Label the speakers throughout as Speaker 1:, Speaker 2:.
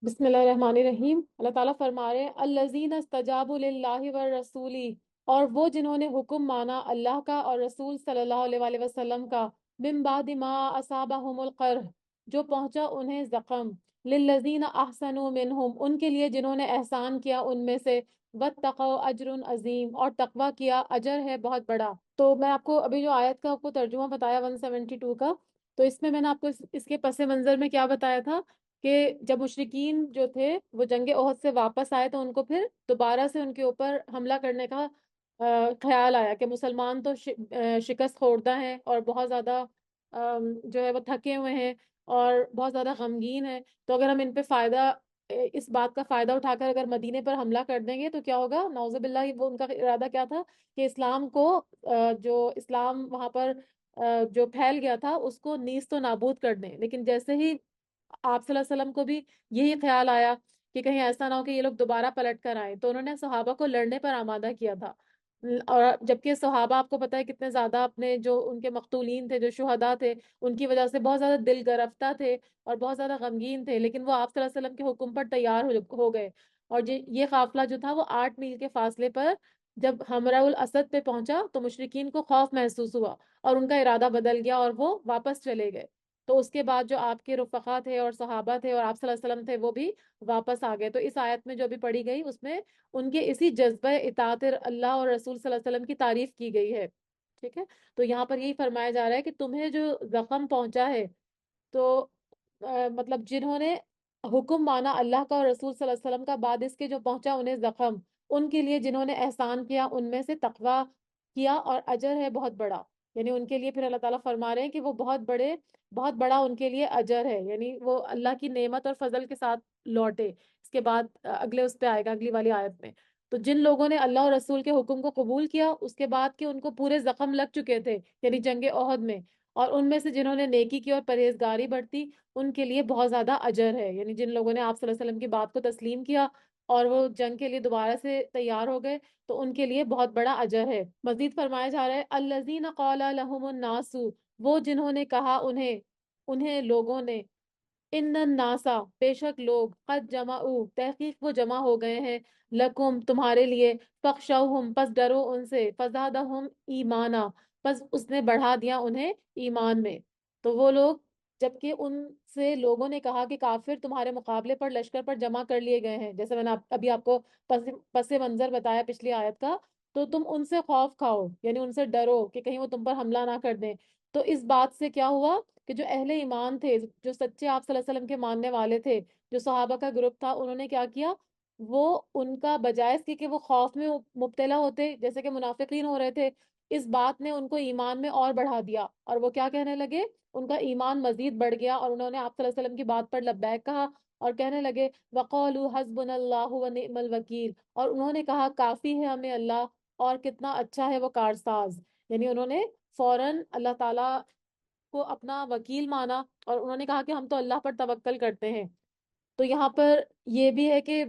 Speaker 1: بسم اللہ الرحمن الرحیم۔ اللہ تعالیٰ فرما رہے ہیں الذین استجابوا للہ والرسول، اور وہ جنہوں نے حکم مانا اللہ کا اور رسول صلی اللہ علیہ وآلہ وسلم کا، من بعد ما اصابہم القرح، جو پہنچا انہیں زخم، للذین احسنوا منہم، ان کے لیے جنہوں نے احسان کیا ان میں سے، واتقوا اجر عظیم، اور تقوی کیا اجر ہے بہت بڑا۔ تو میں آپ کو ابھی جو آیت کا آپ کو ترجمہ بتایا 172 کا، تو اس میں نے آپ کو اس کے پس منظر میں کیا بتایا تھا کہ جب مشرکین جو تھے وہ جنگ احد سے واپس آئے تو ان کو پھر دوبارہ سے ان کے اوپر حملہ کرنے کا خیال آیا کہ مسلمان تو شکست خوردہ ہیں اور بہت زیادہ جو ہے وہ تھکے ہوئے ہیں اور بہت زیادہ غمگین ہیں، تو اگر ہم ان پہ اس بات کا فائدہ اٹھا کر اگر مدینے پر حملہ کر دیں گے تو کیا ہوگا؟ نعوذ باللہ، وہ ان کا ارادہ کیا تھا کہ اسلام کو جو اسلام وہاں پر جو پھیل گیا تھا اس کو نیست و نابود کر دیں۔ لیکن جیسے ہی آپ صلی اللہ علیہ وسلم کو بھی یہی خیال آیا کہ کہیں ایسا نہ ہو کہ یہ لوگ دوبارہ پلٹ کر آئیں، تو انہوں نے صحابہ کو لڑنے پر آمادہ کیا تھا۔ اور جبکہ صحابہ آپ کو پتہ ہے کتنے زیادہ اپنے جو ان کے مقتولین تھے، جو شہداء تھے، ان کی وجہ سے بہت زیادہ دل گرفتہ تھے اور بہت زیادہ غمگین تھے، لیکن وہ آپ صلی اللہ علیہ وسلم کے حکم پر تیار ہو گئے۔ اور یہ قافلہ جو تھا وہ 8 میل کے فاصلے پر جب حمراء الاسد پہ پہنچا تو مشرکین کو خوف محسوس ہوا اور ان کا ارادہ بدل گیا اور وہ واپس چلے گئے۔ تو اس کے بعد جو آپ کے رفقا تھے اور صحابہ تھے اور آپ صلی اللہ علیہ وسلم تھے وہ بھی واپس آ گئے۔ تو اس آیت میں جو بھی پڑھی گئی اس میں ان کے اسی جذبہ اطاعت اللہ اور رسول صلی اللہ علیہ وسلم کی تعریف کی گئی ہے، ٹھیک ہے؟ تو یہاں پر یہی فرمایا جا رہا ہے کہ تمہیں جو زخم پہنچا ہے، تو مطلب جنہوں نے حکم مانا اللہ کا اور رسول صلی اللہ علیہ وسلم کا بعد اس کے جو پہنچا انہیں زخم، ان کے لیے جنہوں نے احسان کیا ان میں سے تقوی کیا اور اجر ہے بہت بڑا۔ یعنی ان کے لیے پھر اللہ تعالیٰ فرما رہے ہیں کہ وہ بہت بڑا ان کے لیے اجر ہے، یعنی وہ اللہ کی نعمت اور فضل کے ساتھ لوٹے۔ اس کے بعد اگلے اس پہ آئے گا اگلی والی آیت میں۔ تو جن لوگوں نے اللہ اور رسول کے حکم کو قبول کیا اس کے بعد کہ ان کو پورے زخم لگ چکے تھے یعنی جنگ احد میں، اور ان میں سے جنہوں نے نیکی کی اور پرہیزگاری برتی، ان کے لیے بہت زیادہ اجر ہے۔ یعنی جن لوگوں نے آپ صلی اللہ علیہ وسلم کی بات کو تسلیم کیا اور وہ جنگ کے لیے دوبارہ سے تیار ہو گئے تو ان کے لیے بہت بڑا اجر ہے۔ مزید فرمایا جا رہا ہے الذین قال لهم الناس، وہ جنہوں نے کہا انہیں لوگوں نے، ان الناسا، بے شک لوگ، قد جمعوا، تحقیق وہ جمع ہو گئے ہیں، لکم، تمہارے لیے، فخشوہم، پس ڈرو ان سے، فزادہم ایمانا، پس اس نے بڑھا دیا انہیں ایمان میں۔ تو وہ لوگ، جبکہ ان سے لوگوں نے کہا کہ کافر تمہارے مقابلے پر لشکر پر جمع کر لیے گئے ہیں، جیسے میں نے ابھی آپ کو پس منظر بتایا پچھلی آیت کا، تو تم ان سے خوف کھاؤ، یعنی ان سے ڈرو کہ کہیں وہ تم پر حملہ نہ کر دیں۔ تو اس بات سے کیا ہوا کہ جو اہل ایمان تھے، جو سچے آپ صلی اللہ علیہ وسلم کے ماننے والے تھے، جو صحابہ کا گروپ تھا، انہوں نے کیا کیا؟ وہ ان کا بجائے اس کے کہ وہ خوف میں مبتلا ہوتے جیسے کہ منافقین ہو رہے تھے، اس بات نے ان کو ایمان میں اور بڑھا دیا، اور وہ کیا کہنے لگے؟ ان کا ایمان مزید بڑھ گیا اور انہوں نے آپ صلی اللہ علیہ وسلم کی بات پر لبیک کہا اور کہنے لگے وقالوا حسبنا اللہ ونعم الوکیل، اور انہوں نے کہا کافی ہے ہمیں اللہ اور کتنا اچھا ہے وہ کارساز۔ یعنی انہوں نے فوراً اللہ تعالیٰ کو اپنا وکیل مانا اور انہوں نے کہا کہ ہم تو اللہ پر توکل کرتے ہیں۔ تو یہاں پر یہ بھی ہے کہ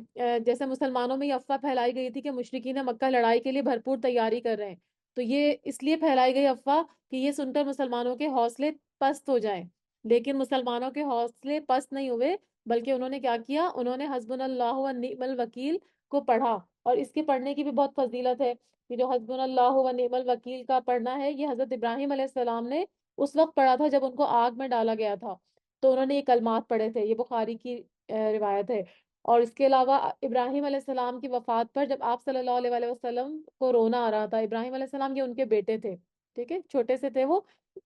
Speaker 1: جیسے مسلمانوں میں یہ افواہ پھیلائی گئی تھی کہ مشرکین مکہ لڑائی کے لیے بھرپور تیاری کر رہے ہیں، تو یہ اس لیے پھیلائی گئی افواہ کہ یہ سن کر مسلمانوں کے حوصلے پست ہو جائیں، لیکن مسلمانوں کے حوصلے پست نہیں ہوئے، بلکہ انہوں نے کیا کیا؟ انہوں نے حسبنا اللہ و نعم الوکیل کو پڑھا، اور اس کے پڑھنے کی بھی بہت فضیلت ہے کہ جو حسبنا اللہ و نعم الوکیل کا پڑھنا ہے یہ حضرت ابراہیم علیہ السلام نے اس وقت پڑھا تھا جب ان کو آگ میں ڈالا گیا تھا، تو انہوں نے یہ کلمات پڑھے تھے، یہ بخاری کی روایت ہے۔ اور اس کے علاوہ ابراہیم علیہ السلام کی وفات پر جب آپ صلی اللہ علیہ وآلہ وسلم کو رونا آ رہا تھا، ابراہیم علیہ السلام یہ ان کے بیٹے تھے، ٹھیک ہے، چھوٹے سے تھے وہ،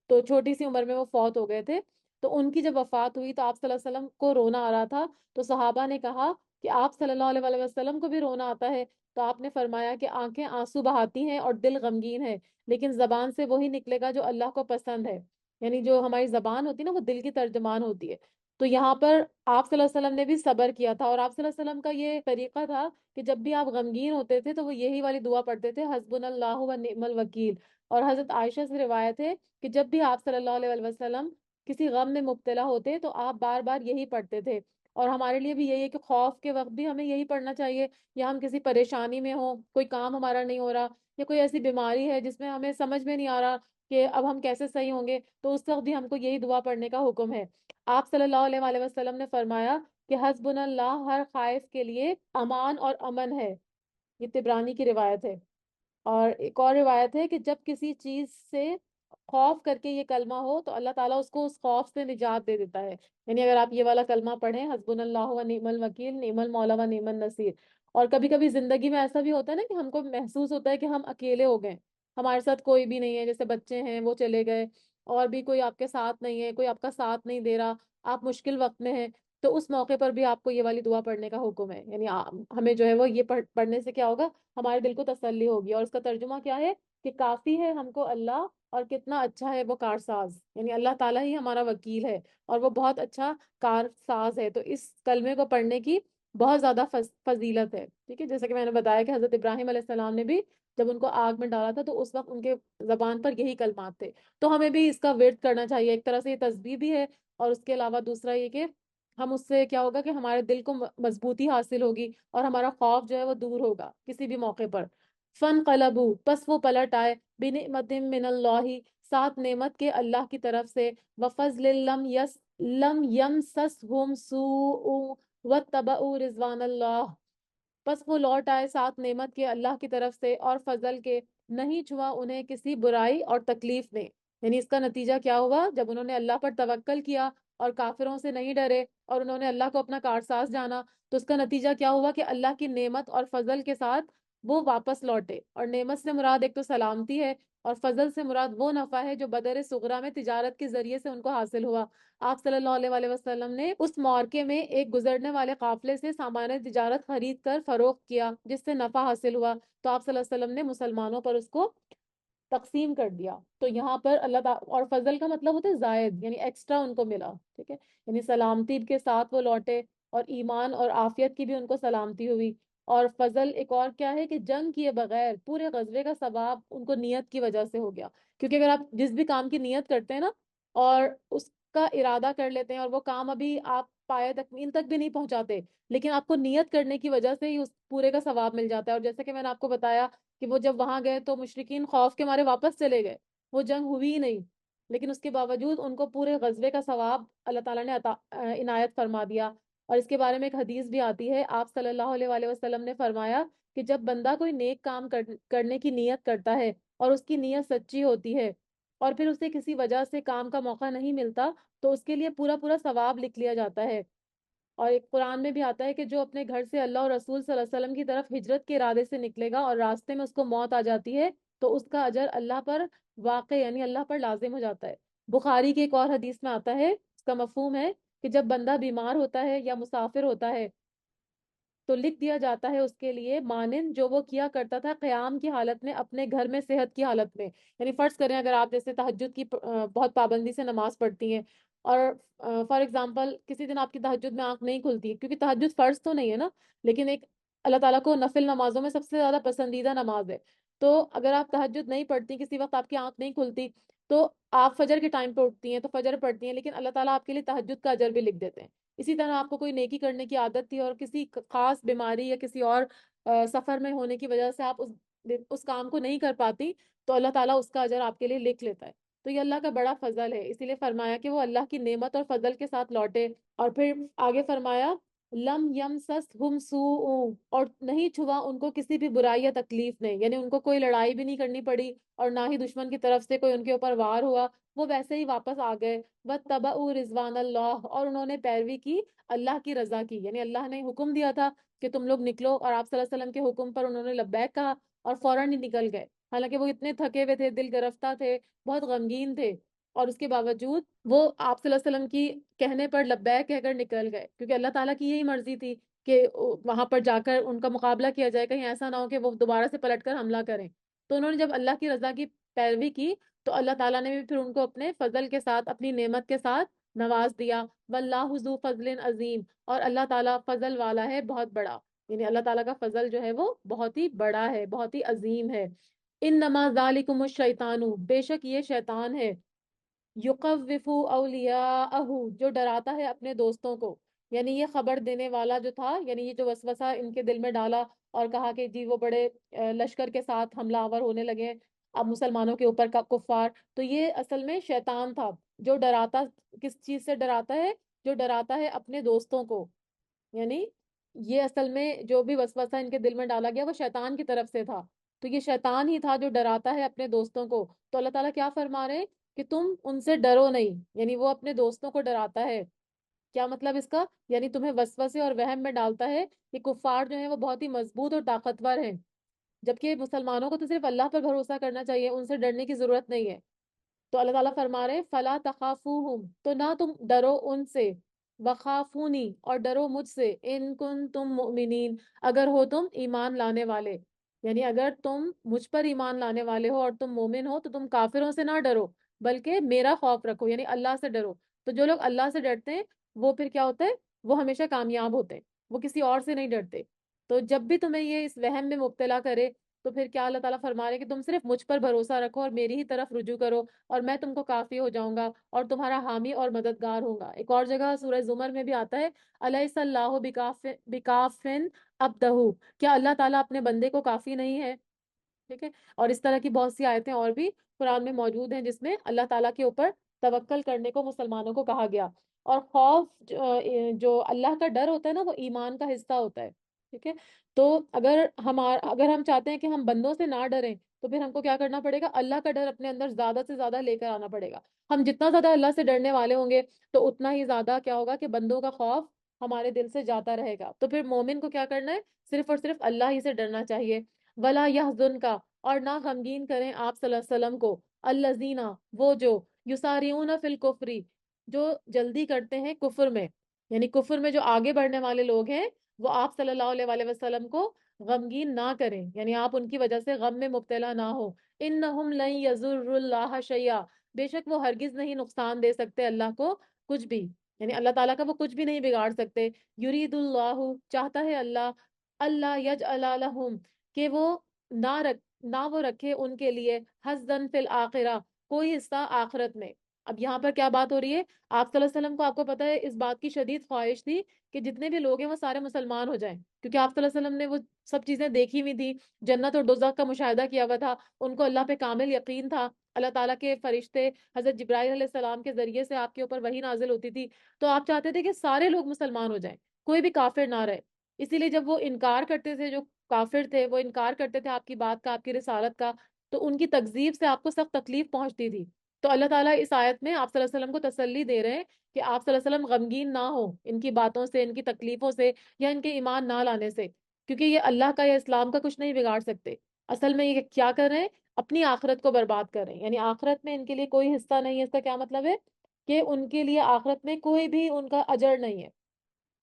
Speaker 1: تو چھوٹی سی عمر میں وہ فوت ہو گئے تھے، تو ان کی جب وفات ہوئی تو آپ صلی اللہ علیہ وسلم کو رونا آ رہا تھا، تو صحابہ نے کہا کہ آپ صلی اللہ علیہ وآلہ وسلم کو بھی رونا آتا ہے؟ تو آپ نے فرمایا کہ آنکھیں آنسو بہاتی ہیں اور دل غمگین ہے، لیکن زبان سے وہی نکلے گا جو اللہ کو پسند ہے۔ یعنی جو ہماری زبان ہوتی ہے نا وہ دل کی ترجمان ہوتی ہے۔ تو یہاں پر آپ صلی اللہ علیہ وسلم نے بھی صبر کیا تھا، اور آپ صلی اللہ علیہ وسلم کا یہ طریقہ تھا کہ جب بھی آپ غمگین ہوتے تھے تو وہ یہی والی دعا پڑھتے تھے حسبنا اللہ و نعم الوکیل۔ اور حضرت عائشہ سے روایت ہے کہ جب بھی آپ صلی اللہ علیہ وآلہ وسلم کسی غم میں مبتلا ہوتے تو آپ بار بار یہی پڑھتے تھے، اور ہمارے لیے بھی یہی ہے کہ خوف کے وقت بھی ہمیں یہی پڑھنا چاہیے، یا ہم کسی پریشانی میں ہوں، کوئی کام ہمارا نہیں ہو رہا، یا کوئی ایسی بیماری ہے جس میں ہمیں سمجھ میں نہیں آ رہا کہ اب ہم کیسے صحیح ہوں گے، تو اس وقت بھی ہم کو یہی دعا پڑھنے کا حکم ہے۔ آپ صلی اللہ علیہ وآلہ وسلم نے فرمایا کہ حسبنا اللہ ہر خائف کے لیے امان اور امن ہے. یہ طبرانی کی روایت ہے. اور ایک اور روایت ہے کہ جب کسی چیز سے خوف کر کے یہ کلمہ ہو تو اللہ تعالیٰ اس کو اس خوف سے نجات دے دیتا ہے. یعنی اگر آپ یہ والا کلمہ پڑھیں، حسبنا اللہ و نعم الوکیل نعم المولا و نعم النصیر. اور کبھی کبھی زندگی میں ایسا بھی ہوتا ہے نا کہ ہم کو محسوس ہوتا ہے کہ ہم اکیلے ہو گئے، ہمارے ساتھ کوئی بھی نہیں ہے، جیسے بچے ہیں وہ چلے گئے اور بھی کوئی آپ کے ساتھ نہیں ہے، کوئی آپ کا ساتھ نہیں دے رہا، آپ مشکل وقت میں ہیں. تو اس موقع پر بھی آپ کو یہ والی دعا پڑھنے کا حکم ہے. یعنی ہمیں جو ہے وہ یہ پڑھنے سے کیا ہوگا، ہمارے دل کو تسلی ہوگی. اور اس کا ترجمہ کیا ہے کہ کافی ہے ہم کو اللہ، اور کتنا اچھا ہے وہ کارساز. یعنی اللہ تعالیٰ ہی ہمارا وکیل ہے اور وہ بہت اچھا کارساز ہے. تو اس کلمے کو پڑھنے کی بہت زیادہ فضیلت ہے. ٹھیک ہے، جیسا کہ میں نے بتایا کہ حضرت ابراہیم علیہ السلام نے بھی جب ان کو آگ میں ڈالا تھا تو اس وقت ان کے زبان پر یہی کلمات تھے. تو ہمیں بھی اس کا ورد کرنا چاہیے. ایک طرح سے یہ تسبیح بھی ہے، اور اس کے علاوہ دوسرا یہ کہ ہم اس سے کیا ہوگا کہ ہمارے دل کو مضبوطی حاصل ہوگی اور ہمارا خوف جو ہے وہ دور ہوگا کسی بھی موقع پر. فن قلبو، پس وہ پلٹ آئے، بنعمت من اللہ، ساتھ نعمت کے اللہ کی طرف سے، وفضل لم یمسسہم سوء واتبعوا رضوان اللہ، پس وہ لوٹ آئے ساتھ نعمت کے اللہ کی طرف سے اور فضل کے، نہیں چھوا انہیں کسی برائی اور تکلیف نے. یعنی اس کا نتیجہ کیا ہوا، جب انہوں نے اللہ پر توکل کیا اور کافروں سے نہیں ڈرے اور انہوں نے اللہ کو اپنا کارساز جانا، تو اس کا نتیجہ کیا ہوا کہ اللہ کی نعمت اور فضل کے ساتھ وہ واپس لوٹے. اور نعمت سے مراد ایک تو سلامتی ہے، اور فضل سے مراد وہ نفع ہے جو بدر صغرا میں تجارت کے ذریعے سے ان کو حاصل ہوا. آپ صلی اللہ علیہ وآلہ وسلم نے اس معرکے میں ایک گزرنے والے قافلے سے سامان تجارت خرید کر فروخت کیا جس سے نفع حاصل ہوا. تو آپ صلی اللہ علیہ وسلم نے مسلمانوں پر اس کو تقسیم کر دیا. تو یہاں پر اللہ تعالیٰ، اور فضل کا مطلب ہوتا ہے زائد، یعنی ایکسٹرا ان کو ملا. ٹھیک ہے، یعنی سلامتی کے ساتھ وہ لوٹے، اور ایمان اور عافیت کی بھی ان کو سلامتی ہوئی. اور فضل ایک اور کیا ہے کہ جنگ کیے بغیر پورے غزوے کا ثواب ان کو نیت کی وجہ سے ہو گیا. کیونکہ اگر آپ جس بھی کام کی نیت کرتے ہیں نا، اور اس کا ارادہ کر لیتے ہیں اور وہ کام ابھی آپ پائے تکمیل تک بھی نہیں پہنچاتے، لیکن آپ کو نیت کرنے کی وجہ سے ہی اس پورے کا ثواب مل جاتا ہے. اور جیسے کہ میں نے آپ کو بتایا کہ وہ جب وہاں گئے تو مشرکین خوف کے مارے واپس چلے گئے، وہ جنگ ہوئی ہی نہیں، لیکن اس کے باوجود ان کو پورے غزوے کا ثواب اللہ تعالیٰ نے عنایت فرما دیا. اور اس کے بارے میں ایک حدیث بھی آتی ہے، آپ صلی اللہ علیہ وآلہ وسلم نے فرمایا کہ جب بندہ کوئی نیک کام کرنے کی نیت کرتا ہے اور اس کی نیت سچی ہوتی ہے، اور پھر اسے کسی وجہ سے کام کا موقع نہیں ملتا، تو اس کے لیے پورا پورا ثواب لکھ لیا جاتا ہے. اور ایک قرآن میں بھی آتا ہے کہ جو اپنے گھر سے اللہ اور رسول صلی اللہ علیہ وسلم کی طرف ہجرت کے ارادے سے نکلے گا اور راستے میں اس کو موت آ جاتی ہے، تو اس کا اجر اللہ پر واقع، یعنی اللہ پر لازم ہو جاتا ہے. بخاری کی ایک اور حدیث میں آتا ہے، اس کا مفہوم ہے کہ جب بندہ بیمار ہوتا ہے یا مسافر ہوتا ہے تو لکھ دیا جاتا ہے اس کے لیے مانند جو وہ کیا کرتا تھا قیام کی حالت میں اپنے گھر میں صحت کی حالت میں. یعنی فرض کریں اگر آپ جیسے تہجد کی بہت پابندی سے نماز پڑھتی ہیں، اور فار ایگزامپل کسی دن آپ کی تہجد میں آنکھ نہیں کھلتی، کیونکہ تہجد فرض تو نہیں ہے نا، لیکن ایک اللہ تعالیٰ کو نفل نمازوں میں سب سے زیادہ پسندیدہ نماز ہے. تو اگر آپ تہجد نہیں پڑھتی، کسی وقت آپ کی آنکھ نہیں کھلتی، تو آپ فجر کے ٹائم پہ اٹھتی ہیں تو فجر پڑھتی ہیں، لیکن اللہ تعالیٰ آپ کے لیے تہجد کا اجر بھی لکھ دیتے ہیں. اسی طرح آپ کو کوئی نیکی کرنے کی عادت تھی اور کسی خاص بیماری یا کسی اور سفر میں ہونے کی وجہ سے آپ اس کام کو نہیں کر پاتی، تو اللہ تعالیٰ اس کا اجر آپ کے لیے لکھ لیتا ہے. تو یہ اللہ کا بڑا فضل ہے، اسی لیے فرمایا کہ وہ اللہ کی نعمت اور فضل کے ساتھ لوٹے. اور پھر آگے فرمایا لم یمسسہم سوء، اور نہیں چھوا ان کو کسی بھی برائی یا تکلیف نے. یعنی ان کو کوئی لڑائی بھی نہیں کرنی پڑی اور نہ ہی دشمن کی طرف سے کوئی ان کے اوپر وار ہوا، وہ ویسے ہی واپس آ گئے. واتبعوا رضوان اللہ، اور انہوں نے پیروی کی اللہ کی رضا کی. یعنی اللہ نے حکم دیا تھا کہ تم لوگ نکلو، اور آپ صلی اللہ علیہ وسلم کے حکم پر انہوں نے لبیک کہا اور فوراً ہی نکل گئے. حالانکہ وہ اتنے تھکے ہوئے تھے، دل گرفتہ تھے، بہت غمگین تھے، اور اس کے باوجود وہ آپ صلی اللہ علیہ وسلم کی کہنے پر لبیک کہہ کر نکل گئے، کیونکہ اللہ تعالیٰ کی یہی مرضی تھی کہ وہاں پر جا کر ان کا مقابلہ کیا جائے، کہیں ایسا نہ ہو کہ وہ دوبارہ سے پلٹ کر حملہ کریں. تو انہوں نے جب اللہ کی رضا کی پیروی کی تو اللہ تعالیٰ نے بھی پھر ان کو اپنے فضل کے ساتھ، اپنی نعمت کے ساتھ نواز دیا. واللہ ذو فضل عظیم، اور اللہ تعالیٰ فضل والا ہے بہت بڑا. یعنی اللہ تعالیٰ کا فضل جو ہے وہ بہت ہی بڑا ہے، بہت ہی عظیم ہے. انما ذالکم الشیطان، بے شک یہ شیطان ہے، یخوف اولیاءہ، جو ڈراتا ہے اپنے دوستوں کو. یعنی یہ خبر دینے والا جو تھا، یعنی یہ جو وسوسہ ان کے دل میں ڈالا اور کہا کہ جی وہ بڑے لشکر کے ساتھ حملہ آور ہونے لگے اب مسلمانوں کے اوپر کا کفار، تو یہ اصل میں شیطان تھا جو ڈراتا. کس چیز سے ڈراتا ہے؟ جو ڈراتا ہے اپنے دوستوں کو. یعنی یہ اصل میں جو بھی وسوسہ ان کے دل میں ڈالا گیا وہ شیطان کی طرف سے تھا، تو یہ شیطان ہی تھا جو ڈراتا ہے اپنے دوستوں کو. تو اللہ تعالیٰ کیا فرما رہے ہیں کہ تم ان سے ڈرو نہیں، یعنی وہ اپنے دوستوں کو ڈراتا ہے. کیا مطلب اس کا؟ یعنی تمہیں وسوسے اور وہم میں ڈالتا ہے کہ کفار جو ہیں وہ بہت ہی مضبوط اور طاقتور ہیں، جبکہ مسلمانوں کو تو صرف اللہ پر بھروسہ کرنا چاہیے، ان سے ڈرنے کی ضرورت نہیں ہے. تو اللہ تعالیٰ فرما رہے ہیں فلا تخافوہم، تو نہ تم ڈرو ان سے، وخافونی، اور ڈرو مجھ سے، ان کن تم مؤمنین، اگر ہو تم ایمان لانے والے. یعنی اگر تم مجھ پر ایمان لانے والے ہو اور تم مومن ہو تو تم کافروں سے نہ ڈرو، بلکہ میرا خوف رکھو، یعنی اللہ سے ڈرو. تو جو لوگ اللہ سے ڈرتے ہیں وہ پھر کیا ہوتا ہے، وہ ہمیشہ کامیاب ہوتے ہیں، وہ کسی اور سے نہیں ڈرتے. تو جب بھی تمہیں یہ اس وہم میں مبتلا کرے تو پھر کیا اللہ تعالیٰ فرما رہے ہیں کہ تم صرف مجھ پر بھروسہ رکھو اور میری ہی طرف رجوع کرو، اور میں تم کو کافی ہو جاؤں گا اور تمہارا حامی اور مددگار ہوں گا. ایک اور جگہ سورہ زمر میں بھی آتا ہے الیس اللہ بکافن عبدہ، کیا اللہ تعالیٰ اپنے بندے کو کافی نہیں ہے؟ ٹھیک ہے. اور اس طرح کی بہت سی آیتیں اور بھی قرآن میں موجود ہیں جس میں اللہ تعالیٰ کے اوپر توکل کرنے کو مسلمانوں کو کہا گیا. اور خوف جو اللہ کا ڈر ہوتا ہے نا وہ ایمان کا حصہ ہوتا ہے. ٹھیک ہے. تو اگر ہم چاہتے ہیں کہ ہم بندوں سے نہ ڈریں تو پھر ہم کو کیا کرنا پڑے گا، اللہ کا ڈر اپنے اندر زیادہ سے زیادہ لے کر آنا پڑے گا. ہم جتنا زیادہ اللہ سے ڈرنے والے ہوں گے تو اتنا ہی زیادہ کیا ہوگا کہ بندوں کا خوف ہمارے دل سے جاتا رہے گا. تو پھر مومن کو کیا کرنا ہے، صرف اور صرف اللہ ہی سے ڈرنا چاہیے. ولا یحزن کا، اور نہ غمگین کریں آپ صلی اللہ علیہ وسلم کو، الذین، وہ جو، یسارعون فی الکفری، جو جلدی کرتے ہیں کفر میں، یعنی کفر میں جو آگے بڑھنے والے لوگ ہیں وہ آپ صلی اللہ علیہ وآلہ وسلم کو غمگین نہ کریں، یعنی آپ ان کی وجہ سے غم میں مبتلا نہ ہو. انہم لن یضروا اللہ شیئا، بے شک وہ ہرگز نہیں نقصان دے سکتے اللہ کو کچھ بھی، یعنی اللہ تعالیٰ کا وہ کچھ بھی نہیں بگاڑ سکتے. یرید اللہ، چاہتا ہے اللہ، اللہ یجعل لہم، کہ وہ نہ وہ رکھے ان کے لیے، حظًا فی الآخرہ، کوئی حصہ آخرت میں. اب یہاں پر کیا بات ہو رہی ہے، آپ صلی اللہ علیہ وسلم کو، آپ کو پتا ہے اس بات کی شدید خواہش تھی کہ جتنے بھی لوگ ہیں وہ سارے مسلمان ہو جائیں، کیونکہ آپ صلی اللہ علیہ وسلم نے وہ سب چیزیں دیکھی ہوئی تھی، جنت اور دوزخ کا مشاہدہ کیا ہوا تھا، ان کو اللہ پہ کامل یقین تھا، اللہ تعالیٰ کے فرشتے حضرت جبرائیل علیہ السلام کے ذریعے سے آپ کے اوپر وحی نازل ہوتی تھی. تو آپ چاہتے تھے کہ سارے لوگ مسلمان ہو جائیں، کوئی بھی کافر نہ رہے. اسی لیے جب وہ انکار کرتے تھے، جو کافر تھے وہ انکار کرتے تھے آپ کی بات کا، آپ کی رسالت کا، تو ان کی تکذیب سے آپ کو سخت تکلیف پہنچتی تھی. تو اللہ تعالیٰ اس آیت میں آپ صلی اللہ علیہ وسلم کو تسلی دے رہے ہیں کہ آپ صلی اللہ علیہ وسلم غمگین نہ ہو ان کی باتوں سے، ان کی تکلیفوں سے، یا ان کے ایمان نہ لانے سے، کیونکہ یہ اللہ کا یا اسلام کا کچھ نہیں بگاڑ سکتے. اصل میں یہ کیا کر رہے ہیں، اپنی آخرت کو برباد کر رہے ہیں، یعنی آخرت میں ان کے لیے کوئی حصہ نہیں ہے. اس کا کیا مطلب ہے کہ ان کے لیے آخرت میں کوئی بھی ان کا اجر نہیں ہے.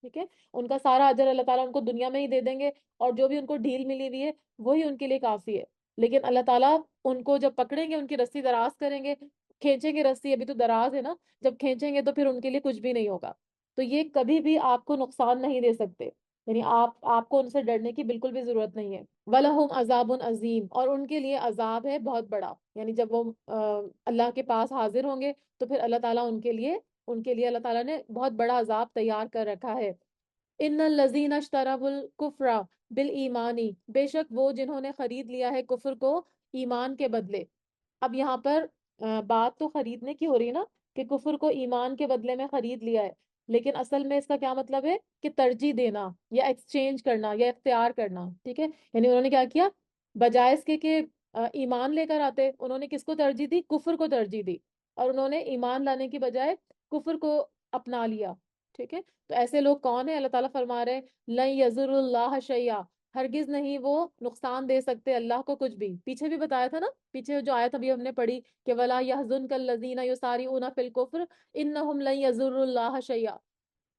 Speaker 1: ٹھیک ہے. ان کا سارا اجر اللہ تعالیٰ ان کو دنیا میں ہی دے دیں گے، اور جو بھی ان کو ڈھیل ملی ہوئی ہے وہی ان کے لیے کافی ہے. لیکن اللہ تعالیٰ ان کو جب پکڑیں گے، ان کی رسی دراز کریں گے، کھینچیں گے رسی، ابھی تو دراز ہے نا، جب کھینچیں گے تو پھر ان کے لیے کچھ بھی نہیں ہوگا. تو یہ کبھی بھی آپ کو نقصان نہیں دے سکتے، یعنی آپ کو ان سے ڈرنے کی بالکل بھی ضرورت نہیں ہے. وَلَهُمْ عَذَابٌ عَظِيمٌ، اور ان کے لیے عذاب ہے بہت بڑا، یعنی جب وہ اللہ کے پاس حاضر ہوں گے تو پھر اللہ تعالیٰ ان کے لیے اللہ تعالیٰ نے بہت بڑا عذاب تیار کر رکھا ہے. ان الذین اشتروا الکفر بالایمانی، بے شک وہ جنہوں نے خرید لیا ہے کفر کو ایمان کے بدلے. اب یہاں پر بات تو خریدنے کی ہو رہی ہے نا، کہ کفر کو ایمان کے بدلے میں خرید لیا ہے، لیکن اصل میں اس کا کیا مطلب ہے کہ ترجیح دینا یا ایکسچینج کرنا یا اختیار کرنا. ٹھیک ہے. یعنی انہوں نے کیا کیا، بجائے اس کے کہ ایمان لے کر آتے، انہوں نے کس کو ترجیح دی، کفر کو ترجیح دی، اور انہوں نے ایمان لانے کی بجائے کفر کو اپنا لیا. ٹھیک ہے. تو ایسے لوگ کون ہیں، اللہ تعالیٰ فرما رہے ہیں لن یضر اللہ شیئا، ہرگز نہیں وہ نقصان دے سکتے اللہ کو کچھ بھی. پیچھے بھی بتایا تھا نا، پیچھے جو آیت ابھی ہم نے پڑھی کہ ولا يحزنك الذين يسارعون في الكفر انهم لن يضروا الله شيئا،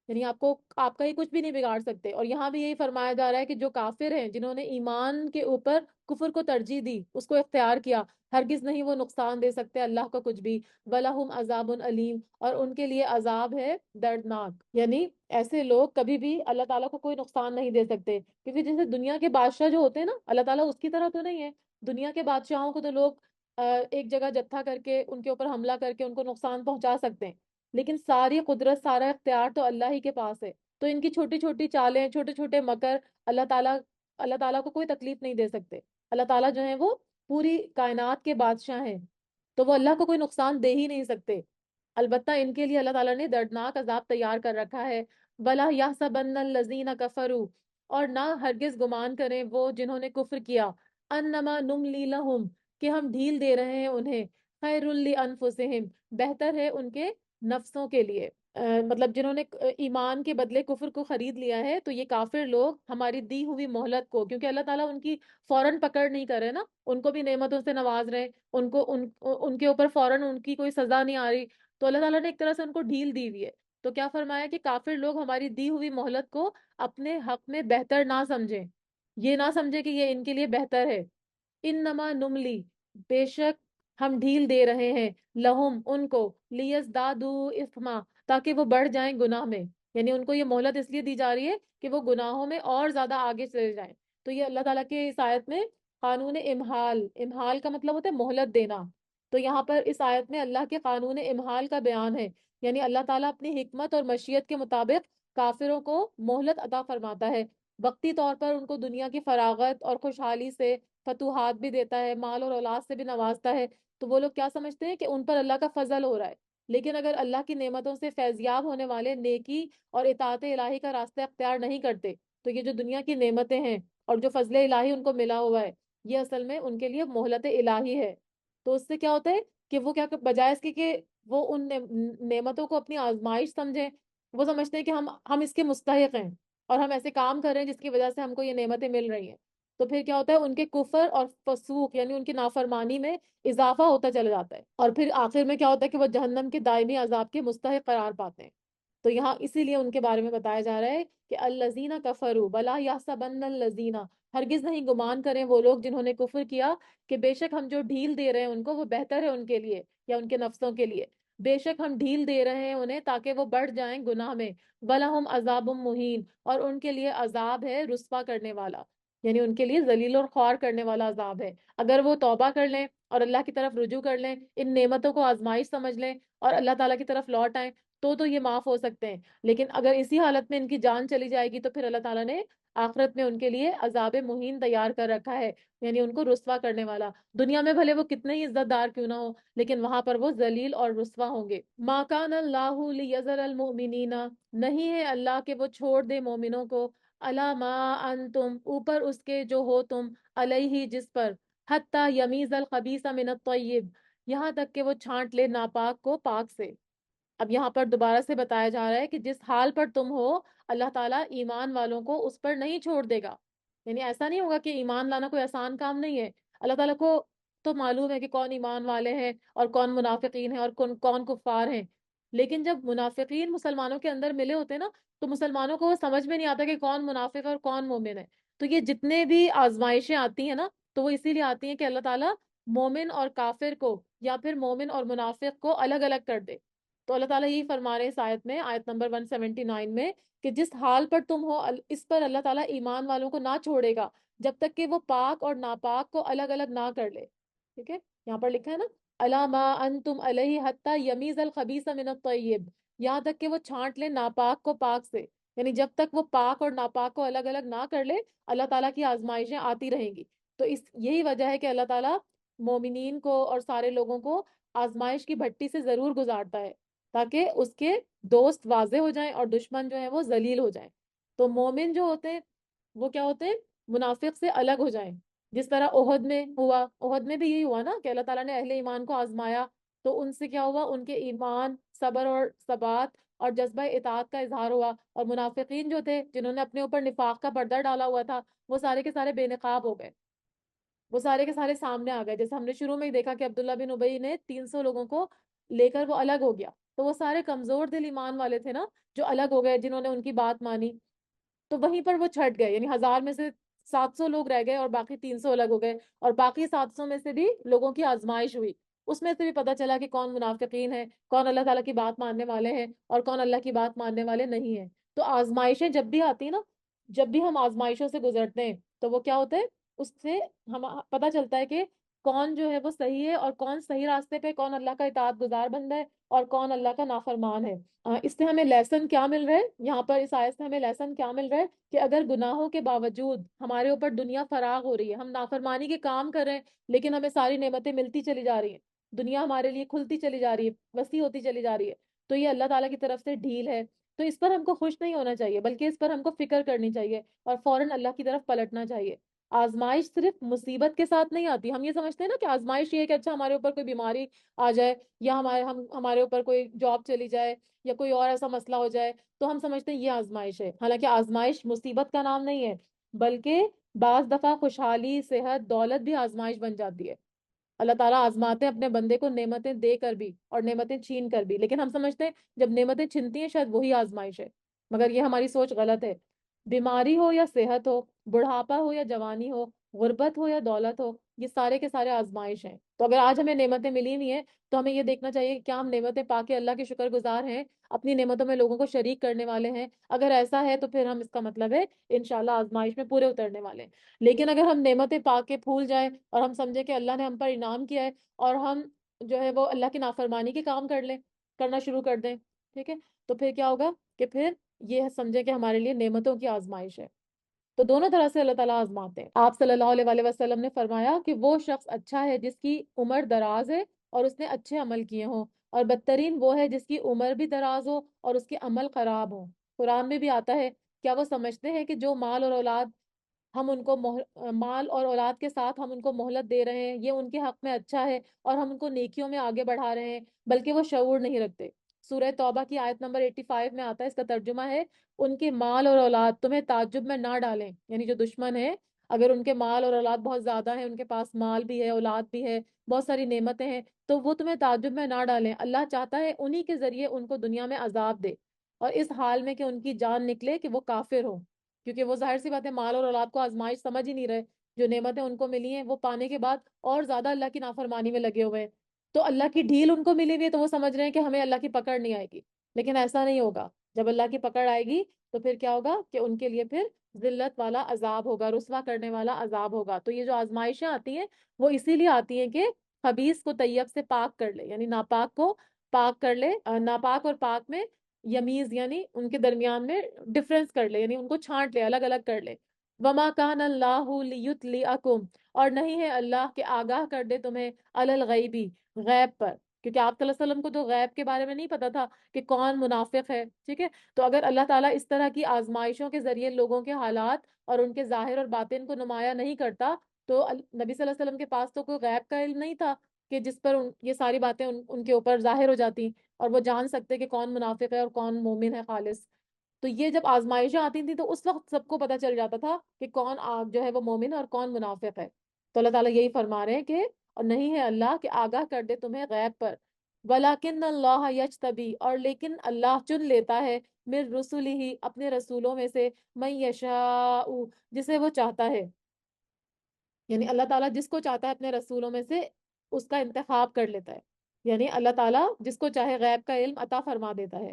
Speaker 1: یعنی آپ کا یہ کچھ بھی نہیں بگاڑ سکتے. اور یہاں بھی یہی فرمایا جا رہا ہے کہ جو کافر ہیں، جنہوں نے ایمان کے اوپر کفر کو ترجیح دی، اس کو اختیار کیا، ہرگز نہیں وہ نقصان دے سکتے اللہ کو کچھ بھی. وَلَهُمْ عَذَابٌ علیم، اور ان کے لیے عذاب ہے دردناک. یعنی ایسے لوگ کبھی بھی اللہ تعالیٰ کو کوئی نقصان نہیں دے سکتے، کیونکہ جیسے دنیا کے بادشاہ جو ہوتے ہیں نا، اللہ تعالیٰ اس کی طرح تو نہیں ہے. دنیا کے بادشاہوں کو تو لوگ ایک جگہ جتھا کر کے ان کے اوپر حملہ کر کے ان کو نقصان پہنچا سکتے ہیں، لیکن ساری قدرت، سارا اختیار تو اللہ ہی کے پاس ہے. تو ان کی چھوٹی چھوٹی چالیں، چھوٹے چھوٹے مکر، اللہ تعالیٰ کو کوئی تکلیف نہیں دے سکتے. اللہ تعالیٰ جو ہے وہ پوری کائنات کے بادشاہ ہیں، تو وہ اللہ کو کوئی نقصان دے ہی نہیں سکتے. البتہ ان کے لیے اللہ تعالیٰ نے دردناک عذاب تیار کر رکھا ہے. ولا یحسبن الذین کفروا، اور نہ ہرگز گمان کریں وہ جنہوں نے کفر کیا، انما نملی لہم، کہ ہم ڈھیل دے رہے ہیں انہیں، خیر لانفسہم، بہتر ہے ان کے نفسوں کے لیے۔ مطلب جنہوں نے ایمان کے بدلے کفر کو خرید لیا ہے، تو یہ کافر لوگ ہماری دی ہوئی مہلت کو، کیونکہ اللہ تعالیٰ ان کی فوراً پکڑ نہیں کر رہے نا، ان کو بھی نعمتوں سے نواز رہے، ان کے اوپر فوراً ان کی کوئی سزا نہیں آ رہی، تو اللہ تعالیٰ نے ایک طرح سے ان کو ڈھیل دی ہوئی ہے۔ تو کیا فرمایا کہ کافر لوگ ہماری دی ہوئی مہلت کو اپنے حق میں بہتر نہ سمجھیں، یہ نہ سمجھے کہ یہ ان کے لیے بہتر ہے۔ انما نملی، بے شک ہم ڈھیل دے رہے ہیں، لہم ان کو، لیزدادو اثما، تاکہ وہ بڑھ جائیں گناہ میں، یعنی ان کو یہ مہلت اس لیے دی جا رہی ہے کہ وہ گناہوں میں اور زیادہ آگے چلے جائیں۔ تو یہ اللہ تعالیٰ کے اس آیت میں قانون امہال، امہال کا مطلب ہوتا ہے مہلت دینا، تو یہاں پر اس آیت میں اللہ کے قانون امہال کا بیان ہے، یعنی اللہ تعالیٰ اپنی حکمت اور مشیت کے مطابق کافروں کو مہلت عطا فرماتا ہے، وقتی طور پر ان کو دنیا کی فراغت اور خوشحالی سے فتوحات بھی دیتا ہے، مال اور اولاد سے بھی نوازتا ہے، تو وہ لوگ کیا سمجھتے ہیں کہ ان پر اللہ کا فضل ہو رہا ہے، لیکن اگر اللہ کی نعمتوں سے فیضیاب ہونے والے نیکی اور اطاعت الہی کا راستہ اختیار نہیں کرتے، تو یہ جو دنیا کی نعمتیں ہیں اور جو فضل الہی ان کو ملا ہوا ہے، یہ اصل میں ان کے لیے مہلت الہی ہے۔ تو اس سے کیا ہوتا ہے کہ وہ کیا بجائے اس کے کہ وہ ان نعمتوں کو اپنی آزمائش سمجھیں، وہ سمجھتے ہیں کہ ہم اس کے مستحق ہیں اور ہم ایسے کام کر رہے ہیں جس کی وجہ سے ہم کو یہ نعمتیں مل رہی ہیں، تو پھر کیا ہوتا ہے ان کے کفر اور فسوق یعنی ان کی نافرمانی میں اضافہ ہوتا چلا جاتا ہے، اور پھر آخر میں کیا ہوتا ہے کہ وہ جہنم کے دائمی عذاب کے مستحق قرار پاتے ہیں۔ تو یہاں اسی لیے ان کے بارے میں بتایا جا رہا ہے کہ الذین کفروا ولا یحسبن الذین، ہرگز نہیں گمان کریں وہ لوگ جنہوں نے کفر کیا کہ بے شک ہم جو ڈھیل دے رہے ہیں ان کو وہ بہتر ہے ان کے لیے یا ان کے نفسوں کے لیے، بے شک ہم ڈھیل دے رہے ہیں انہیں تاکہ وہ بڑھ جائیں گناہ میں، وَلَهُمْ عَذَابٌ مُّهِینٌ، اور ان کے لیے عذاب ہے رسوا کرنے والا، یعنی ان کے لیے ذلیل اور خوار کرنے والا عذاب ہے۔ اگر وہ توبہ کر لیں اور اللہ کی طرف رجوع کر لیں، ان نعمتوں کو آزمائش سمجھ لیں اور اللہ تعالیٰ کی طرف لوٹ آئیں، تو یہ معاف ہو سکتے ہیں، لیکن اگر اسی حالت میں ان کی جان چلی جائے گی تو پھر اللہ تعالیٰ نے آخرت میں ان کے لیے عذاب مہین تیار کر رکھا ہے، یعنی ان کو رسوا کرنے والا۔ دنیا میں بھلے وہ کتنے ہی عزت دار کیوں نہ ہو، لیکن وہاں پر وہ ذلیل اور رسوا ہوں گے۔ ما کان اللہ لیذر المؤمنین، نہیں ہے اللہ کہ وہ چھوڑ دے مومنوں کو، الا ما انتم، اوپر اس کے جو ہو تم، علیہ جس پر، حتی یمیز الخبیث من الطیب، یہاں تک کہ وہ چھانٹ لے ناپاک کو پاک سے۔ اب یہاں پر دوبارہ سے بتایا جا رہا ہے کہ جس حال پر تم ہو، اللہ تعالیٰ ایمان والوں کو اس پر نہیں چھوڑ دے گا، یعنی ایسا نہیں ہوگا کہ ایمان لانا کوئی آسان کام نہیں ہے، اللہ تعالیٰ کو تو معلوم ہے کہ کون ایمان والے ہیں اور کون منافقین ہیں اور کون کون کفار ہیں، لیکن جب منافقین مسلمانوں کے اندر ملے ہوتے ہیں نا، تو مسلمانوں کو وہ سمجھ میں نہیں آتا کہ کون منافق ہے اور کون مومن ہے، تو یہ جتنے بھی آزمائشیں آتی ہیں نا، تو وہ اسی لیے آتی ہیں کہ اللہ تعالیٰ مومن اور کافر کو یا پھر مومن اور منافق کو الگ الگ کر دے۔ تو اللہ تعالیٰ یہی فرما رہے ہیں اس آیت میں، آیت نمبر 179 میں، کہ جس حال پر تم ہو اس پر اللہ تعالیٰ ایمان والوں کو نہ چھوڑے گا جب تک کہ وہ پاک اور ناپاک کو الگ الگ نہ کر لے، ٹھیک ہے؟ یہاں پر لکھا ہے نا، الا ما انتم علیہ حتی یمیز الخبیث من الطیب، یہاں تک کہ وہ چھانٹ لے ناپاک کو پاک سے، یعنی جب تک وہ پاک اور ناپاک کو الگ الگ نہ کر لے، اللہ تعالیٰ کی آزمائشیں آتی رہیں گی۔ تو یہی وجہ ہے کہ اللہ تعالیٰ مومنین کو اور سارے لوگوں کو آزمائش کی بھٹی سے ضرور گزارتا ہے، تاکہ اس کے دوست واضح ہو جائیں اور دشمن جو ہیں وہ ذلیل ہو جائیں۔ تو مومن جو ہوتے ہیں وہ کیا ہوتے ہیں، منافق سے الگ ہو جائیں، جس طرح احد میں ہوا، احد میں بھی یہی ہوا نا کہ اللہ تعالیٰ نے اہل ایمان کو آزمایا، تو ان سے کیا ہوا، ان کے ایمان، صبر اور ثبات اور جذبہ اطاعت کا اظہار ہوا، اور منافقین جو تھے جنہوں نے اپنے اوپر نفاق کا پردہ ڈالا ہوا تھا، وہ سارے کے سارے بے نقاب ہو گئے، وہ سارے کے سارے سامنے آ گئے، جیسے ہم نے شروع میں ہی دیکھا کہ عبداللہ بن ابی نے 300 لوگوں کو لے کر وہ الگ ہو گیا، تو وہ سارے کمزور دل ایمان والے تھے نا جو الگ ہو گئے، جنہوں نے ان کی بات مانی، تو وہیں پر وہ چھٹ گئے، یعنی 1000 میں سے 700 لوگ رہ گئے اور باقی 300 الگ ہو گئے، اور باقی 700 میں سے بھی لوگوں کی آزمائش ہوئی، اس میں سے بھی پتہ چلا کہ کون منافقین ہیں، کون اللہ تعالیٰ کی بات ماننے والے ہیں اور کون اللہ کی بات ماننے والے نہیں ہیں۔ تو آزمائشیں جب بھی آتی ہیں نا، جب بھی ہم آزمائشوں سے گزرتے ہیں، تو وہ کیا ہوتا ہے، اس سے ہم پتہ چلتا ہے کہ کون جو ہے وہ صحیح ہے اور کون صحیح راستے پہ، کون اللہ کا اطاعت گزار بندہ ہے اور کون اللہ کا نافرمان ہے۔ اس سے ہمیں لیسن کیا مل رہا ہے یہاں پر، اس آیت سے ہمیں لیسن کیا مل رہا ہے کہ اگر گناہوں کے باوجود ہمارے اوپر دنیا فراغ ہو رہی ہے، ہم نافرمانی کے کام کر رہے ہیں، لیکن ہمیں ساری نعمتیں ملتی چلی جا رہی ہیں، دنیا ہمارے لیے کھلتی چلی جا رہی ہے، وسیع ہوتی چلی جا رہی ہے، تو یہ اللہ تعالیٰ کی طرف سے ڈھیل ہے، تو اس پر ہم کو خوش نہیں ہونا چاہیے، بلکہ اس پر ہم کو فکر کرنی چاہیے اور فوراً اللہ کی طرف پلٹنا چاہیے۔ آزمائش صرف مصیبت کے ساتھ نہیں آتی۔ ہم یہ سمجھتے ہیں نا کہ آزمائش یہ ہے کہ اچھا ہمارے اوپر کوئی بیماری آ جائے، یا ہمارے اوپر کوئی جاب چلی جائے، یا کوئی اور ایسا مسئلہ ہو جائے تو ہم سمجھتے ہیں یہ آزمائش ہے۔ حالانکہ آزمائش مصیبت کا نام نہیں ہے، بلکہ بعض دفعہ خوشحالی، صحت، دولت بھی آزمائش بن جاتی ہے۔ اللہ تعالیٰ آزماتے ہیں اپنے بندے کو نعمتیں دے کر بھی اور نعمتیں چھین کر بھی، لیکن ہم سمجھتے ہیں جب نعمتیں چھنتی ہیں شاید وہی آزمائش ہے، مگر یہ ہماری سوچ غلط ہے۔ بیماری ہو یا صحت ہو، بڑھاپا ہو یا جوانی ہو، غربت ہو یا دولت ہو، یہ سارے کے سارے آزمائش ہیں۔ تو اگر آج ہمیں نعمتیں ملی ہوئی ہیں تو ہمیں یہ دیکھنا چاہیے کہ کیا ہم نعمتیں پا کے اللہ کے شکر گزار ہیں، اپنی نعمتوں میں لوگوں کو شریک کرنے والے ہیں۔ اگر ایسا ہے تو پھر ہم، اس کا مطلب ہے انشاءاللہ آزمائش میں پورے اترنے والے ہیں۔ لیکن اگر ہم نعمتیں پا کے پھول جائیں اور ہم سمجھیں کہ اللہ نے ہم پر انعام کیا ہے اور ہم جو ہے وہ اللہ کی نافرمانی کے کام کرنا شروع کر دیں، ٹھیک ہے، تو پھر کیا ہوگا کہ پھر یہ سمجھیں کہ ہمارے لیے نعمتوں کی آزمائش ہے۔ تو دونوں طرح سے اللہ تعالیٰ آزماتے ہیں۔ آپ صلی اللہ علیہ وآلہ وسلم نے فرمایا کہ وہ شخص اچھا ہے جس کی عمر دراز ہے اور اس نے اچھے عمل کیے ہوں، اور بدترین وہ ہے جس کی عمر بھی دراز ہو اور اس کے عمل خراب ہوں۔ قرآن میں بھی آتا ہے، کیا وہ سمجھتے ہیں کہ جو مال اور اولاد ہم ان کو مال اور اولاد کے ساتھ ہم ان کو مہلت دے رہے ہیں، یہ ان کے حق میں اچھا ہے اور ہم ان کو نیکیوں میں آگے بڑھا رہے ہیں، بلکہ وہ شعور نہیں رکھتے۔ سورہ توبہ کی آیت نمبر 85 میں آتا ہے، اس کا ترجمہ ہے، ان کے مال اور اولاد تمہیں تعجب میں نہ ڈالیں، یعنی جو دشمن ہے اگر ان کے مال اور اولاد بہت زیادہ ہیں، ان کے پاس مال بھی ہے، اولاد بھی ہے، بہت ساری نعمتیں ہیں، تو وہ تمہیں تعجب میں نہ ڈالیں۔ اللہ چاہتا ہے انہی کے ذریعے ان کو دنیا میں عذاب دے، اور اس حال میں کہ ان کی جان نکلے کہ وہ کافر ہو، کیونکہ وہ ظاہر سی بات ہے مال اور اولاد کو آزمائش سمجھ ہی نہیں رہے۔ جو نعمتیں ان کو ملی ہیں وہ پانے کے بعد اور زیادہ اللہ کی نافرمانی میں لگے ہوئے ہیں۔ تو اللہ کی ڈھیل ان کو ملی ہوئی ہے تو وہ سمجھ رہے ہیں کہ ہمیں اللہ کی پکڑ نہیں آئے گی، لیکن ایسا نہیں ہوگا۔ جب اللہ کی پکڑ آئے گی تو پھر کیا ہوگا کہ ان کے لیے پھر ذلت والا عذاب ہوگا، رسوا کرنے والا عذاب ہوگا۔ تو یہ جو آزمائشیں آتی ہیں وہ اسی لیے آتی ہیں کہ خبیث کو طیب سے پاک کر لے، یعنی ناپاک کو پاک کر لے، ناپاک اور پاک میں یمیز یعنی ان کے درمیان میں ڈفرنس کر لے، یعنی ان کو چھانٹ لے، الگ الگ کر لے۔ وما کان اللہ لیطلعکم، اور نہیں ہے اللہ کہ آگاہ کر دے تمہیں علی الغیبی، غیب پر، کیونکہ آپ صلی اللہ علیہ وسلم کو تو غیب کے بارے میں نہیں پتا تھا کہ کون منافق ہے، ٹھیک ہے۔ تو اگر اللہ تعالیٰ اس طرح کی آزمائشوں کے ذریعے لوگوں کے حالات اور ان کے ظاہر اور باطن کو نمایاں نہیں کرتا تو نبی صلی اللہ علیہ وسلم کے پاس تو کوئی غیب کا علم نہیں تھا کہ جس پر یہ ساری باتیں ان کے اوپر ظاہر ہو جاتی اور وہ جان سکتے کہ کون منافق ہے اور کون مومن ہے خالص۔ تو یہ جب آزمائشیں آتی تھیں تو اس وقت سب کو پتہ چل جاتا تھا کہ کون جو ہے وہ مومن اور کون منافق ہے۔ تو اللہ تعالیٰ یہی فرما رہے ہیں کہ اور نہیں ہے اللہ کہ آگاہ کر دے تمہیں غیب پر، ولیکن اللہ یجتبی، اور لیکن اللہ چن لیتا ہے، من رسولہ اپنے رسولوں میں سے، من یشاء جسے وہ چاہتا ہے، یعنی اللہ تعالیٰ جس کو چاہتا ہے اپنے رسولوں میں سے اس کا انتخاب کر لیتا ہے، یعنی اللہ تعالیٰ جس کو چاہے غیب کا علم عطا فرما دیتا ہے،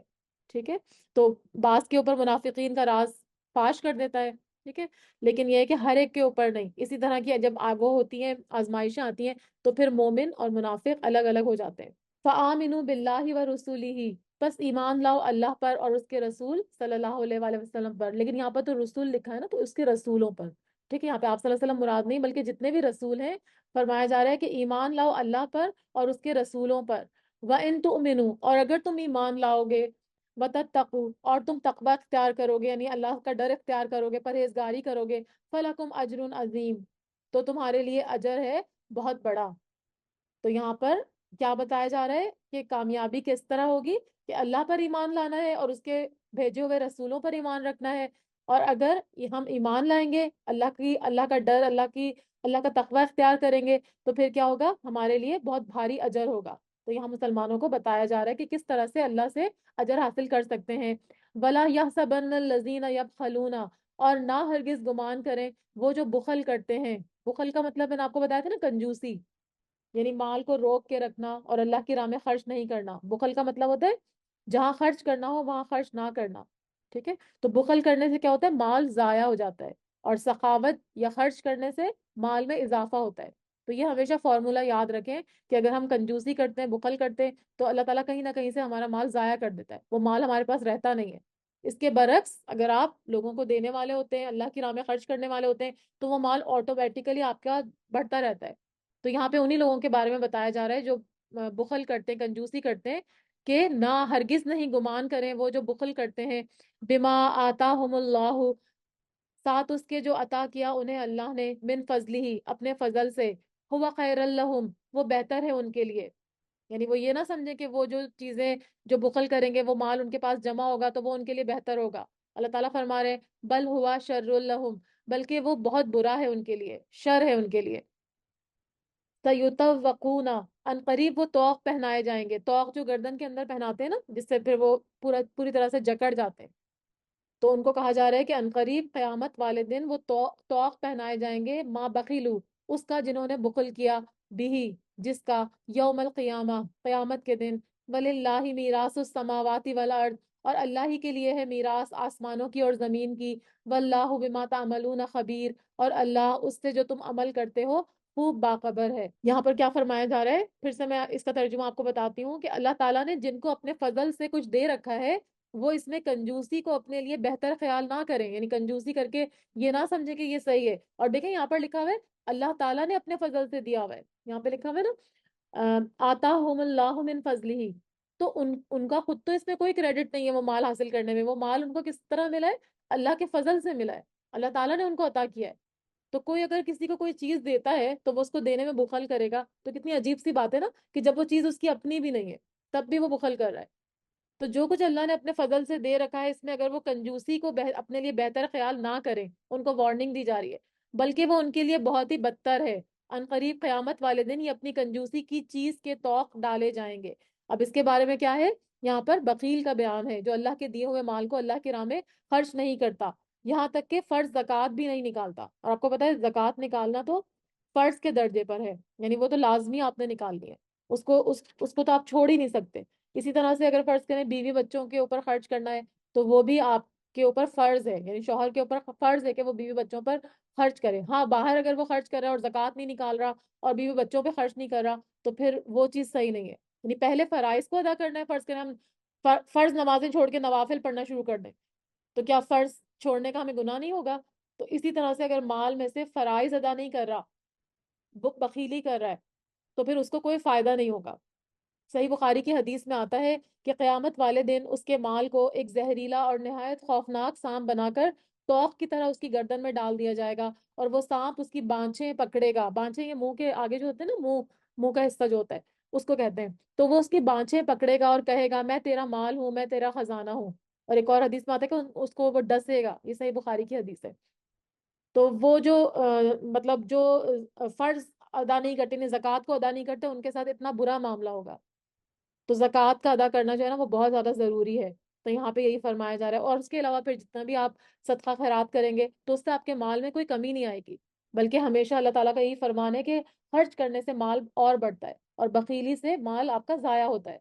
Speaker 1: ٹھیک ہے۔ تو بعض کے اوپر منافقین کا راز فاش کر دیتا ہے، ٹھیک ہے، لیکن یہ ہے کہ ہر ایک کے اوپر نہیں۔ اسی طرح کی جب وہ ہوتی ہیں آزمائشیں آتی ہیں تو پھر مومن اور منافق الگ الگ ہو جاتے ہیں۔ فآمنوا باللہ ورسولہ، بس ایمان لاؤ اللہ پر اور اس کے رسول صلی اللہ علیہ وآلہ وسلم پر، لیکن یہاں پر تو رسول لکھا ہے نا، تو اس کے رسولوں پر، ٹھیک ہے، یہاں پہ آپ صلی اللہ علیہ وسلم مراد نہیں بلکہ جتنے بھی رسول ہیں، فرمایا جا رہا ہے کہ ایمان لاؤ اللہ پر اور اس کے رسولوں پر، وَإِن تُؤْمِنُوا، اور اگر تم ایمان لاؤ گے، وَتَتَّقُوا، اور تم تقوی اختیار کرو گے، یعنی اللہ کا ڈر اختیار کرو گے، پرہیزگاری کرو گے، فَلَكُمْ أَجْرٌ عَظِيمٌ، تو تمہارے لیے اجر ہے بہت بڑا۔ تو یہاں پر کیا بتایا جا رہا ہے کہ کامیابی کس طرح ہوگی، کہ اللہ پر ایمان لانا ہے اور اس کے بھیجے ہوئے رسولوں پر ایمان رکھنا ہے، اور اگر ہم ایمان لائیں گے، اللہ کا ڈر، اللہ کا تقوی اختیار کریں گے، تو پھر کیا ہوگا، ہمارے لیے بہت بھاری اجر ہوگا۔ تو یہاں مسلمانوں کو بتایا جا رہا ہے کہ کس طرح سے اللہ سے اجر حاصل کر سکتے ہیں۔ وَلَا يَحْسَبَنَّ الَّذِينَ يَبْخَلُونَ، اور نہ ہرگز گمان کریں وہ جو بخل کرتے ہیں۔ بخل کا مطلب میں نے آپ کو بتایا تھا نا، کنجوسی، یعنی مال کو روک کے رکھنا اور اللہ کی راہ میں خرچ نہیں کرنا۔ بخل کا مطلب ہوتا ہے جہاں خرچ کرنا ہو وہاں خرچ نہ کرنا، ٹھیک ہے۔ تو بخل کرنے سے کیا ہوتا ہے، مال ضائع ہو جاتا ہے، اور سخاوت یا خرچ کرنے سے مال میں اضافہ ہوتا ہے۔ تو یہ ہمیشہ فارمولہ یاد رکھیں کہ اگر ہم کنجوسی کرتے ہیں، بخل کرتے ہیں، تو اللہ تعالیٰ کہیں نہ کہیں سے ہمارا مال ضائع کر دیتا ہے، وہ مال ہمارے پاس رہتا نہیں ہے۔ اس کے برعکس اگر آپ لوگوں کو دینے والے ہوتے ہیں، اللہ کی راہ میں خرچ کرنے والے ہوتے ہیں، تو وہ مال آٹومیٹیکلی آپ کا بڑھتا رہتا ہے۔ تو یہاں پہ انہی لوگوں کے بارے میں بتایا جا رہا ہے جو بخل کرتے ہیں، کنجوسی کرتے ہیں، کہ نہ ہرگز نہیں گمان کریں وہ جو بخل کرتے ہیں، بما آتاہم اللہ، ساتھ اس کے جو عطا کیا انہیں اللہ نے، من فضلی ہی، اپنے فضل سے، ہوا خیر لہم، وہ بہتر ہے ان کے لیے. یعنی وہ یہ نہ سمجھے کہ وہ جو چیزیں جو بخل کریں گے، وہ مال ان کے پاس جمع ہوگا تو وہ ان کے لیے بہتر ہوگا. اللہ تعالیٰ فرما رہے ہیں بل ہوا شر لہم، بلکہ وہ بہت برا ہے ان کے لیے، شر ہے ان کے لیے. سیطوقون، ان قریب وہ طوق پہنائے جائیں گے. طوق جو گردن کے اندر پہناتے ہیں نا، جس سے پھر وہ پوری طرح سے جکڑ جاتے ہیں، تو ان کو کہا جا رہا ہے کہ عنقریب قیامت والے دن وہ طوق پہنائے جائیں گے، ما بخیلو، اس کا جنہوں نے بخل کیا، بھی، جس کا، یوم القیامہ، قیامت کے دن، وللہ میراث السماوات والارض، اور اللہ ہی کے لیے ہے میراث آسمانوں کی اور زمین کی، واللہ بما تعملون خبیر، اور اللہ اس سے جو تم عمل کرتے ہو خوب باخبر ہے. یہاں پر کیا فرمایا جا رہا ہے، پھر سے میں اس کا ترجمہ آپ کو بتاتی ہوں، کہ اللہ تعالیٰ نے جن کو اپنے فضل سے کچھ دے رکھا ہے، وہ اس میں کنجوسی کو اپنے لیے بہتر خیال نہ کریں. یعنی کنجوسی کر کے یہ نہ سمجھے کہ یہ صحیح ہے. اور دیکھیں یہاں پر لکھا ہوا ہے اللہ تعالیٰ نے اپنے فضل سے دیا ہوا ہے، یہاں پہ لکھا ہوا ہے نا آتاہم اللہ من فضلہ. تو ان کا خود تو اس میں کوئی کریڈٹ نہیں ہے وہ مال حاصل کرنے میں. وہ مال ان کو کس طرح ملا ہے؟ اللہ کے فضل سے ملا ہے، اللہ تعالیٰ نے ان کو عطا کیا ہے. تو کوئی اگر کسی کو کوئی چیز دیتا ہے تو وہ اس کو دینے میں بخل کرے گا، تو کتنی عجیب سی بات ہے نا، کہ جب وہ چیز اس کی اپنی بھی نہیں ہے تب بھی وہ بخل کر رہا ہے. تو جو کچھ اللہ نے اپنے فضل سے دے رکھا ہے، اس میں اگر وہ کنجوسی کو اپنے لیے بہتر خیال نہ کریں، ان کو وارننگ دی جا رہی ہے، بلکہ وہ ان کے لیے بہت ہی بدتر ہے. ان قریب قیامت والے دن یہ اپنی کنجوسی کی چیز کے طوق ڈالے جائیں گے. اب اس کے بارے میں کیا ہے، یہاں پر بخیل کا بیان ہے، جو اللہ کے دیے ہوئے مال کو اللہ کی راہ میں خرچ نہیں کرتا، یہاں تک کہ فرض زکوٰۃ بھی نہیں نکالتا. اور آپ کو پتا ہے زکوٰۃ نکالنا تو فرض کے درجے پر ہے، یعنی وہ تو لازمی آپ نے نکالنی ہے، اس کو تو آپ چھوڑ ہی نہیں سکتے. اسی طرح سے اگر فرض کریں بیوی بچوں کے اوپر خرچ کرنا ہے، تو وہ بھی آپ کے اوپر فرض ہے، یعنی شوہر کے اوپر فرض ہے کہ وہ بیوی بچوں پر خرچ کرے. ہاں باہر اگر وہ خرچ کر رہا ہے اور زکوٰۃ نہیں نکال رہا اور بیوی بچوں پہ خرچ نہیں کر رہا، تو پھر وہ چیز صحیح نہیں ہے. یعنی پہلے فرائض کو ادا کرنا ہے. فرض کریں ہم فرض نمازیں چھوڑ کے نوافل پڑھنا شروع کر دیں، تو کیا فرض چھوڑنے کا ہمیں گناہ نہیں ہوگا؟ تو اسی طرح سے اگر مال میں سے فرائض ادا نہیں کر رہا، بخیلی کر رہا ہے، تو پھر اس کو کوئی فائدہ نہیں ہوگا. صحیح بخاری کی حدیث میں آتا ہے کہ قیامت والے دن اس کے مال کو ایک زہریلا اور نہایت خوفناک سانپ بنا کر توق کی طرح اس کی گردن میں ڈال دیا جائے گا، اور وہ سانپ اس کی بانچھیں پکڑے گا. بانچھیں یہ منہ کے آگے جو ہوتے ہیں نا، منہ کا حصہ جو ہوتا ہے اس کو کہتے ہیں. تو وہ اس کی بانچھیں پکڑے گا اور کہے گا میں تیرا مال ہوں، میں تیرا خزانہ ہوں. اور ایک اور حدیث میں آتا ہے کہ اس کو وہ ڈسے گا. یہ صحیح بخاری کی حدیث ہے. تو وہ جو مطلب جو فرض ادا نہیں کرتے، یعنی زکوٰۃ کو ادا نہیں کرتے، ان کے ساتھ اتنا برا معاملہ ہوگا. تو زکوٰۃ کا ادا کرنا جو ہے نا وہ بہت زیادہ ضروری ہے. تو یہاں پہ یہی فرمایا جا رہا ہے. اور اس کے علاوہ پھر جتنا بھی آپ صدقہ خیرات کریں گے تو اس سے آپ کے مال میں کوئی کمی نہیں آئے گی، بلکہ ہمیشہ اللہ تعالیٰ کا یہی فرمان ہے کہ خرچ کرنے سے مال اور بڑھتا ہے، اور بخیلی سے مال آپ کا ضائع ہوتا ہے.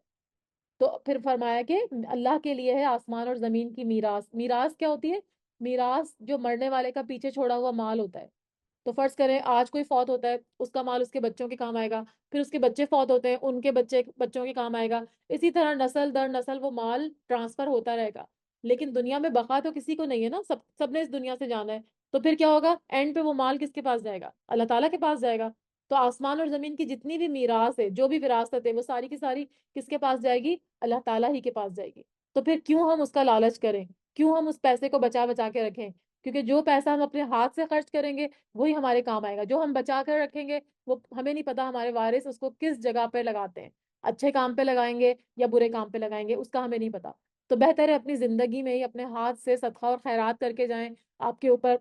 Speaker 1: تو پھر فرمایا کہ اللہ کے لیے ہے آسمان اور زمین کی میراث. میراث کیا ہوتی ہے؟ میراث جو مرنے والے کا پیچھے چھوڑا ہوا مال ہوتا ہے. تو فرض کریں آج کوئی فوت ہوتا ہے، اس کا مال اس کے بچوں کے کام آئے گا، پھر اس کے بچے فوت ہوتے ہیں، ان کے بچوں کے کام آئے گا. اسی طرح نسل در نسل وہ مال ٹرانسفر ہوتا رہے گا. لیکن دنیا میں بقا تو کسی کو نہیں ہے نا، سب نے اس دنیا سے جانا ہے. تو پھر کیا ہوگا؟ اینڈ پہ وہ مال کس کے پاس جائے گا؟ اللہ تعالیٰ کے پاس جائے گا. تو آسمان اور زمین کی جتنی بھی میراث ہے، جو بھی وراثت ہے، وہ ساری کی ساری کس کے پاس جائے گی؟ اللہ تعالیٰ ہی کے پاس جائے گی. تو پھر کیوں ہم اس کا لالچ کریں؟ کیوں ہم اس پیسے کو بچا بچا کے رکھیں؟ کیونکہ جو پیسہ ہم اپنے ہاتھ سے خرچ کریں گے وہی ہمارے کام آئے گا. جو ہم بچا کر رکھیں گے وہ ہمیں نہیں پتا ہمارے وارث اس کو کس جگہ پہ لگاتے ہیں، اچھے کام پہ لگائیں گے یا برے کام پہ لگائیں گے، اس کا ہمیں نہیں پتا. تو بہتر ہے اپنی زندگی میں ہی اپنے ہاتھ سے صدقہ اور خیرات کر کے جائیں. آپ کے اوپر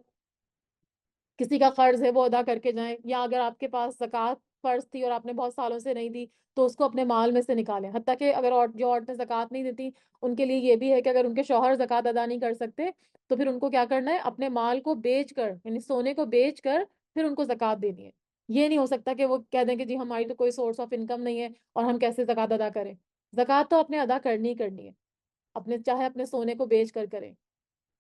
Speaker 1: کسی کا قرض ہے وہ ادا کر کے جائیں، یا اگر آپ کے پاس زکوٰۃ فرض تھی اور آپ نے بہت سالوں سے نہیں دی تو اس کو اپنے مال میں سے نکالیں. حتیٰ کہ اگر جو عورتیں زکوٰۃ نہیں دیتی ان کے لیے یہ بھی ہے کہ اگر ان کے شوہر زکوٰۃ ادا نہیں کر سکتے تو پھر ان کو کیا کرنا ہے؟ اپنے مال کو بیچ کر، یعنی سونے کو بیچ کر پھر ان کو زکوٰۃ دینی ہے. یہ نہیں ہو سکتا کہ وہ کہہ دیں کہ جی ہماری تو کوئی سورس آف انکم نہیں ہے اور ہم کیسے زکوٰۃ ادا کریں. زکوٰۃ تو اپنے ادا کرنی ہی کرنی ہے، اپنے چاہے اپنے سونے کو بیچ کر کریں.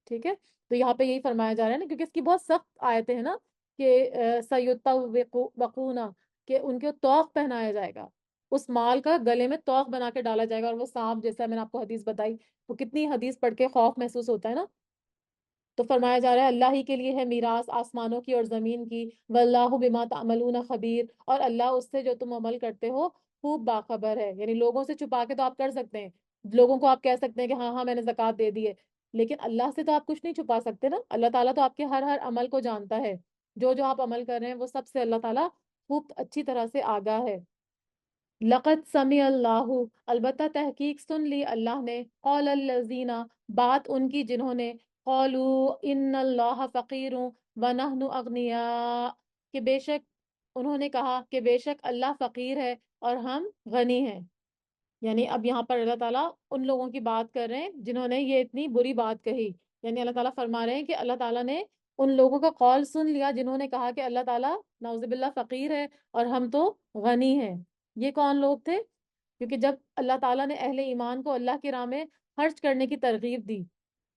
Speaker 1: ٹھیک ہے. تو یہاں پہ یہی فرمایا جا رہا ہے نا، کیونکہ اس کی بہت سخت آیتیں ہیں نا کہ سیطوقون، کہ ان کے توق پہنایا جائے گا، اس مال کا گلے میں توق بنا کے ڈالا جائے گا. اور وہ سانپ جیسا میں نے آپ کو حدیث بتائی، وہ کتنی حدیث پڑھ کے خوف محسوس ہوتا ہے نا. تو فرمایا جا رہا ہے اللہ ہی کے لیے ہے میراث آسمانوں کی اور زمین کی، واللہ بما تعملون خبیر، اور اللہ اس سے جو تم عمل کرتے ہو خوب باخبر ہے. یعنی لوگوں سے چھپا کے تو آپ کر سکتے ہیں, لوگوں کو آپ کہہ سکتے ہیں کہ ہاں ہاں میں نے زکوٰۃ دے دی ہے, لیکن اللہ سے تو آپ کچھ نہیں چھپا سکتے نا. اللہ تعالیٰ تو آپ کے ہر ہر عمل کو جانتا ہے, جو جو آپ عمل کر رہے ہیں وہ سب سے اللہ تعالیٰ خوب اچھی طرح سے آگاہ ہے. لقد سمع اللہ, البتہ تحقیق سن لی اللہ نے, قول الذین, بات ان کی جنہوں نے, قولوا ان اللہ فقیر ونحن اغنیاء, کہ بے شک انہوں نے کہا کہ بے شک اللہ فقیر ہے اور ہم غنی ہیں. یعنی اب یہاں پر اللہ تعالیٰ ان لوگوں کی بات کر رہے ہیں جنہوں نے یہ اتنی بری بات کہی. یعنی اللہ تعالیٰ فرما رہے ہیں کہ اللہ تعالیٰ نے ان لوگوں کا قول سن لیا جنہوں نے کہا کہ اللہ تعالیٰ نعوذ باللہ فقیر ہے اور ہم تو غنی ہیں. یہ کون لوگ تھے؟ کیونکہ جب اللہ تعالیٰ نے اہل ایمان کو اللہ کی راہ میں خرچ کرنے کی ترغیب دی,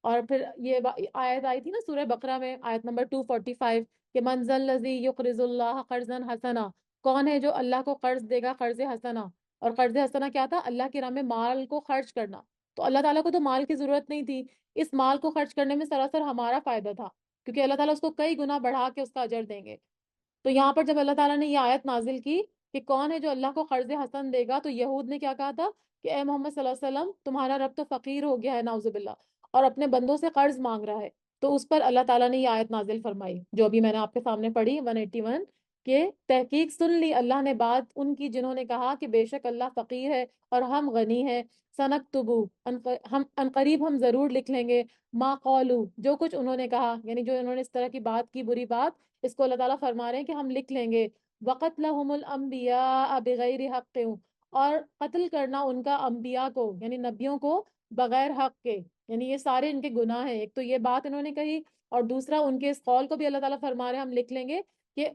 Speaker 1: اور پھر یہ آیت آئی تھی نا سورہ بقرہ میں, آیت نمبر 245, کہ من ذا الذی یقرض اللہ قرضا حسنا, کون ہے جو اللہ کو قرض دے گا قرض حسنا. اور قرض حسنا کیا تھا؟ اللہ کی راہ میں مال کو خرچ کرنا. تو اللہ تعالیٰ کو تو مال کی ضرورت نہیں تھی, اس مال کو خرچ کرنے میں سراسر ہمارا فائدہ تھا, کیونکہ اللہ تعالیٰ اس کو کئی گنا بڑھا کے اس کا اجر دیں گے. تو یہاں پر جب اللہ تعالیٰ نے یہ آیت نازل کی کہ کون ہے جو اللہ کو قرض حسن دے گا, تو یہود نے کیا کہا تھا کہ اے محمد صلی اللہ علیہ وسلم, تمہارا رب تو فقیر ہو گیا ہے نعوذ باللہ, اور اپنے بندوں سے قرض مانگ رہا ہے. تو اس پر اللہ تعالیٰ نے یہ آیت نازل فرمائی جو ابھی میں نے آپ کے سامنے پڑھی 181, کہ تحقیق سن لی اللہ نے بات ان کی جنہوں نے کہا کہ بے شک اللہ فقیر ہے اور ہم غنی ہیں. سنکتبو, ہم عنقریب ہم ضرور لکھ لیں گے, ما قولو, جو کچھ انہوں نے کہا, یعنی جو انہوں نے اس طرح کی بات کی بری بات, اس کو اللہ تعالیٰ فرما رہے ہیں کہ ہم لکھ لیں گے. وَقَتْلَهُمُ الْأَنْبِيَاءَ بِغَيْرِ حَقٍّ, اور قتل کرنا ان کا انبیاء کو یعنی نبیوں کو بغیر حق کے, یعنی یہ سارے ان کے گناہ ہیں. ایک تو یہ بات انہوں نے کہی, اور دوسرا ان کے اس قول کو بھی اللہ تعالیٰ فرما رہے ہیں ہم لکھ لیں گے کہ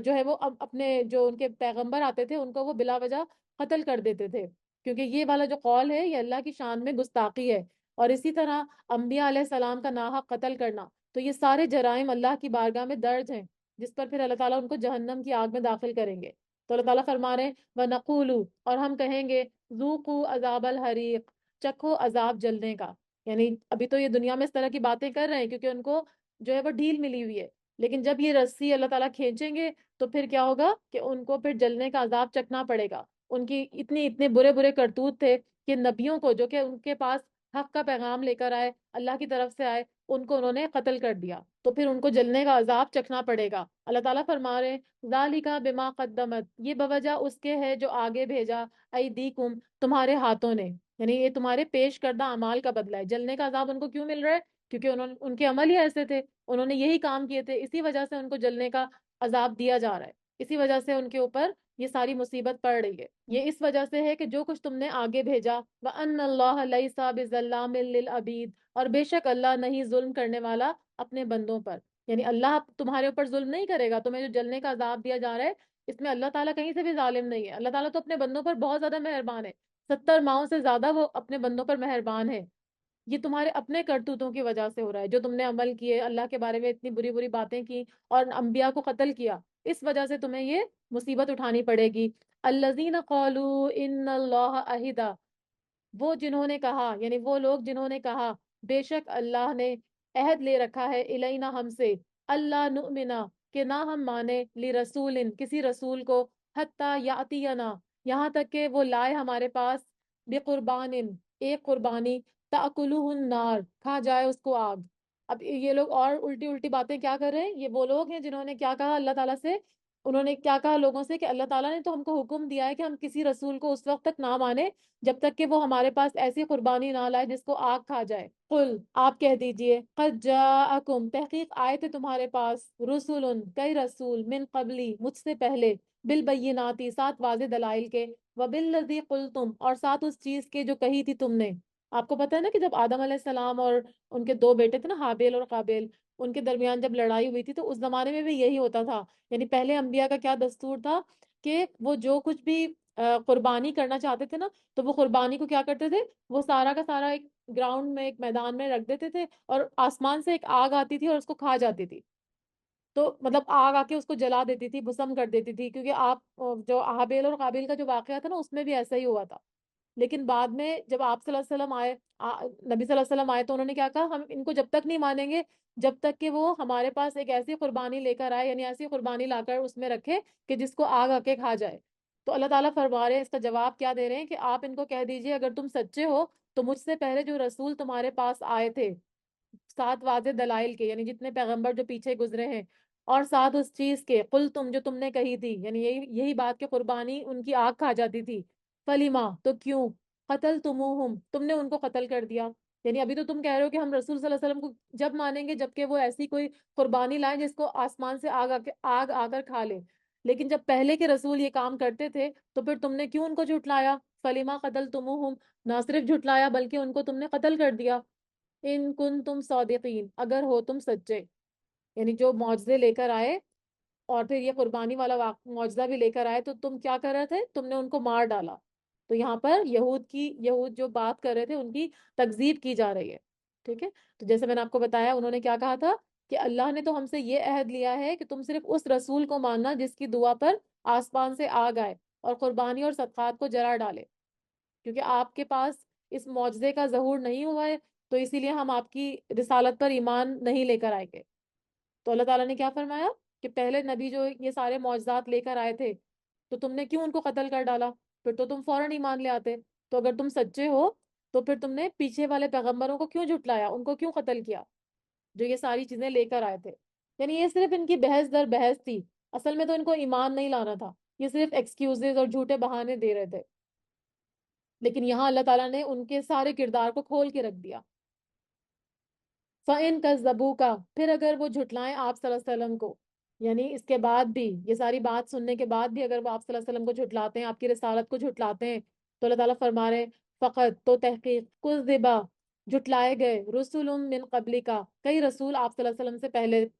Speaker 1: جو ہے وہ اپنے جو ان کے پیغمبر آتے تھے ان کو وہ بلا وجہ قتل کر دیتے تھے, کیونکہ یہ والا جو قول ہے یہ اللہ کی شان میں گستاخی ہے. اور اسی طرح انبیاء علیہ السلام کا ناحق قتل کرنا, تو یہ سارے جرائم اللہ کی بارگاہ میں درج ہیں, جس پر پھر اللہ تعالیٰ ان کو جہنم کی آگ میں داخل کریں گے. تو اللہ تعالیٰ فرما رہے ہیں وَنَقُولُ, اور ہم کہیں گے, ذُوقُوا عَذَابَ الْحَرِيقِ, چکھو عذاب جلنے کا. یعنی ابھی تو یہ دنیا میں اس طرح کی باتیں کر رہے ہیں کیونکہ ان کو جو ہے وہ ڈھیل ملی ہوئی ہے, لیکن جب یہ رسی اللہ تعالیٰ کھینچیں گے تو پھر کیا ہوگا کہ ان کو پھر جلنے کا عذاب چکھنا پڑے گا. ان کی اتنے برے برے کرتوت تھے کہ نبیوں کو جو کہ ان کے پاس حق کا پیغام لے کر آئے, اللہ کی طرف سے آئے, ان کو انہوں نے قتل کر دیا, تو پھر ان کو جلنے کا عذاب چکھنا پڑے گا. اللہ تعالیٰ فرما رہے ذالک بما قدمت, یہ بوجہ اس کے ہے جو آگے بھیجا, ایدیکم, تمہارے ہاتھوں نے, یعنی یہ تمہارے پیش کردہ اعمال کا بدلہ ہے. جلنے کا عذاب ان کو کیوں مل رہا ہے؟ کیونکہ ان کے عمل ہی ایسے تھے, انہوں نے یہی کام کیے تھے, اسی وجہ سے ان کو جلنے کا عذاب دیا جا رہا ہے, اسی وجہ سے ان کے اوپر یہ ساری مصیبت پڑ رہی ہے. یہ اس وجہ سے ہے کہ جو کچھ تم نے آگے بھیجا. وَأَنَّ اللَّهَ لَيْسَ بِظَلَّامٍ لِّلْعَبِيدِ, اور بے شک اللہ نہیں ظلم کرنے والا اپنے بندوں پر. یعنی اللہ تمہارے اوپر ظلم نہیں کرے گا. تمہیں جو جلنے کا عذاب دیا جا رہا ہے اس میں اللہ تعالیٰ کہیں سے بھی ظالم نہیں ہے. اللہ تعالیٰ تو اپنے بندوں پر بہت زیادہ مہربان ہے, 70 ماؤں سے زیادہ وہ اپنے بندوں پر مہربان ہے. یہ تمہارے اپنے کرتوتوں کی وجہ سے ہو رہا ہے, جو تم نے عمل کیے, اللہ کے بارے میں اتنی بری بری باتیں کی اور انبیاء کو قتل کیا, اس وجہ سے تمہیں یہ مصیبت اٹھانی پڑے گی. الذین قالوا ان اللہ عہد, وہ جنہوں نے کہا, یعنی وہ لوگ جنہوں نے کہا بے شک اللہ نے عہد لے رکھا ہے, الینا, ہم سے, اللہ نؤمنا, کہ نہ ہم مانے, لرسول, کسی رسول کو, حتی یاتینا, یہاں تک کہ وہ لائے ہمارے پاس, بقربان, ایک قربانی, تاکلہ النار, کھا جائے اس کو آگ. اب یہ لوگ اور الٹی الٹی باتیں کیا کر رہے ہیں؟ یہ وہ لوگ ہیں جنہوں نے کیا کہا اللہ تعالیٰ سے, انہوں نے کیا کہا لوگوں سے کہ اللہ تعالیٰ نے تو ہم کو حکم دیا ہے کہ ہم کسی رسول کو اس وقت تک نہ مانے جب تک کہ وہ ہمارے پاس ایسی قربانی نہ لائے جس کو آگ کھا جائے. قل, آپ کہہ دیجئے, قد جاءکم, تحقیق آئے تھے تمہارے پاس, رسول, کئی رسول, من قبلی, مجھ سے پہلے, بالبیناتی, ساتھ واضح دلائل کے, وبالذی قلتم, اور ساتھ اس چیز کے جو کہی تھی تم نے. آپ کو پتہ ہے نا کہ جب آدم علیہ السلام اور ان کے دو بیٹے تھے نا, حابیل اور قابیل, ان کے درمیان جب لڑائی ہوئی تھی تو اس زمانے میں بھی یہی ہوتا تھا. یعنی پہلے انبیاء کا کیا دستور تھا کہ وہ جو کچھ بھی قربانی کرنا چاہتے تھے نا, تو وہ قربانی کو کیا کرتے تھے, وہ سارا کا سارا ایک گراؤنڈ میں, ایک میدان میں رکھ دیتے تھے, اور آسمان سے ایک آگ آتی تھی اور اس کو کھا جاتی تھی. تو مطلب آگ آ کے اس کو جلا دیتی تھی, بھسم کر دیتی تھی, کیونکہ آپ جو حابیل اور قابیل کا جو واقعہ تھا نا اس میں بھی ایسا ہی ہوا تھا. لیکن بعد میں جب آپ صلی اللہ علیہ وسلم آئے, نبی صلی اللہ علیہ وسلم آئے, تو انہوں نے کیا کہا, ہم ان کو جب تک نہیں مانیں گے جب تک کہ وہ ہمارے پاس ایک ایسی قربانی لے کر آئے, یعنی ایسی قربانی لا کر اس میں رکھے کہ جس کو آگ آ کے کھا جائے. تو اللہ تعالیٰ فرما رہے ہیں، اس کا جواب کیا دے رہے ہیں کہ آپ ان کو کہہ دیجئے اگر تم سچے ہو تو مجھ سے پہلے جو رسول تمہارے پاس آئے تھے سات واضح دلائل کے، یعنی جتنے پیغمبر جو پیچھے گزرے ہیں، اور ساتھ اس چیز کے قل تم جو تم نے کہی تھی، یعنی یہی بات کہ قربانی ان کی آگ کھا جاتی تھی، فلیما تو کیوں، قتل تم نے ان کو قتل کر دیا. یعنی ابھی تو تم کہہ رہے ہو کہ ہم رسول صلی اللہ علیہ وسلم کو جب مانیں گے جبکہ وہ ایسی کوئی قربانی لائیں جس کو آسمان سے آگ آ کر کھا لے، لیکن جب پہلے کے رسول یہ کام کرتے تھے تو پھر تم نے کیوں ان کو جھٹلایا؟ فلیما قتل نہ صرف جھٹلایا بلکہ ان کو تم نے قتل کر دیا. ان کن تم صادقین، اگر ہو تم سچے. یعنی جو معجزے لے کر آئے اور پھر یہ قربانی والا معجزہ بھی لے کر آئے تو تم کیا کر رہے تھے؟ تم نے ان کو مار ڈالا. تو یہاں پر یہود جو بات کر رہے تھے ان کی تکذیب کی جا رہی ہے. ٹھیک ہے، تو جیسے میں نے آپ کو بتایا انہوں نے کیا کہا تھا کہ اللہ نے تو ہم سے یہ عہد لیا ہے کہ تم صرف اس رسول کو ماننا جس کی دعا پر آسمان سے آگ آئے اور قربانی اور صدقات کو جلا ڈالے. کیونکہ آپ کے پاس اس معجزے کا ظہور نہیں ہوا ہے تو اسی لیے ہم آپ کی رسالت پر ایمان نہیں لے کر آئے گے. تو اللہ تعالیٰ نے کیا فرمایا کہ پہلے نبی جو یہ سارے معجزات لے کر آئے تھے تو تم نے کیوں ان کو قتل کر ڈالا؟ پھر تو تم فوراً ایمان لے آتے. تو اگر تم سچے ہو تو پھر تم نے پیچھے والے پیغمبروں کو کیوں جھٹلایا، ان کو کیوں قتل کیا جو یہ ساری چیزیں لے کر آئے تھے؟ یعنی یہ صرف ان کی بحث در بحث تھی، اصل میں تو ان کو ایمان نہیں لانا تھا، یہ صرف ایکسکیوزز اور جھوٹے بہانے دے رہے تھے. لیکن یہاں اللہ تعالیٰ نے ان کے سارے کردار کو کھول کے رکھ دیا. فَإِن كَذَّبُوكَ، پھر اگر وہ جھٹلائیں آپ صلی اللہ علیہ وسلم کو، یعنی اس کے بعد بھی یہ ساری بات سننے کے بعد بھی اگر وہ آپ صلی اللہ علیہ وسلم کو جھٹلاتے ہیں، آپ کی رسالت کو جھٹلاتے ہیں، تو اللہ تعالیٰ فرما رہے ہیں فقط تو تحقیق کذبا جھٹلائے گئے رسول من قبل کا، کئی رسول آپ صلی اللہ علیہ وسلم سے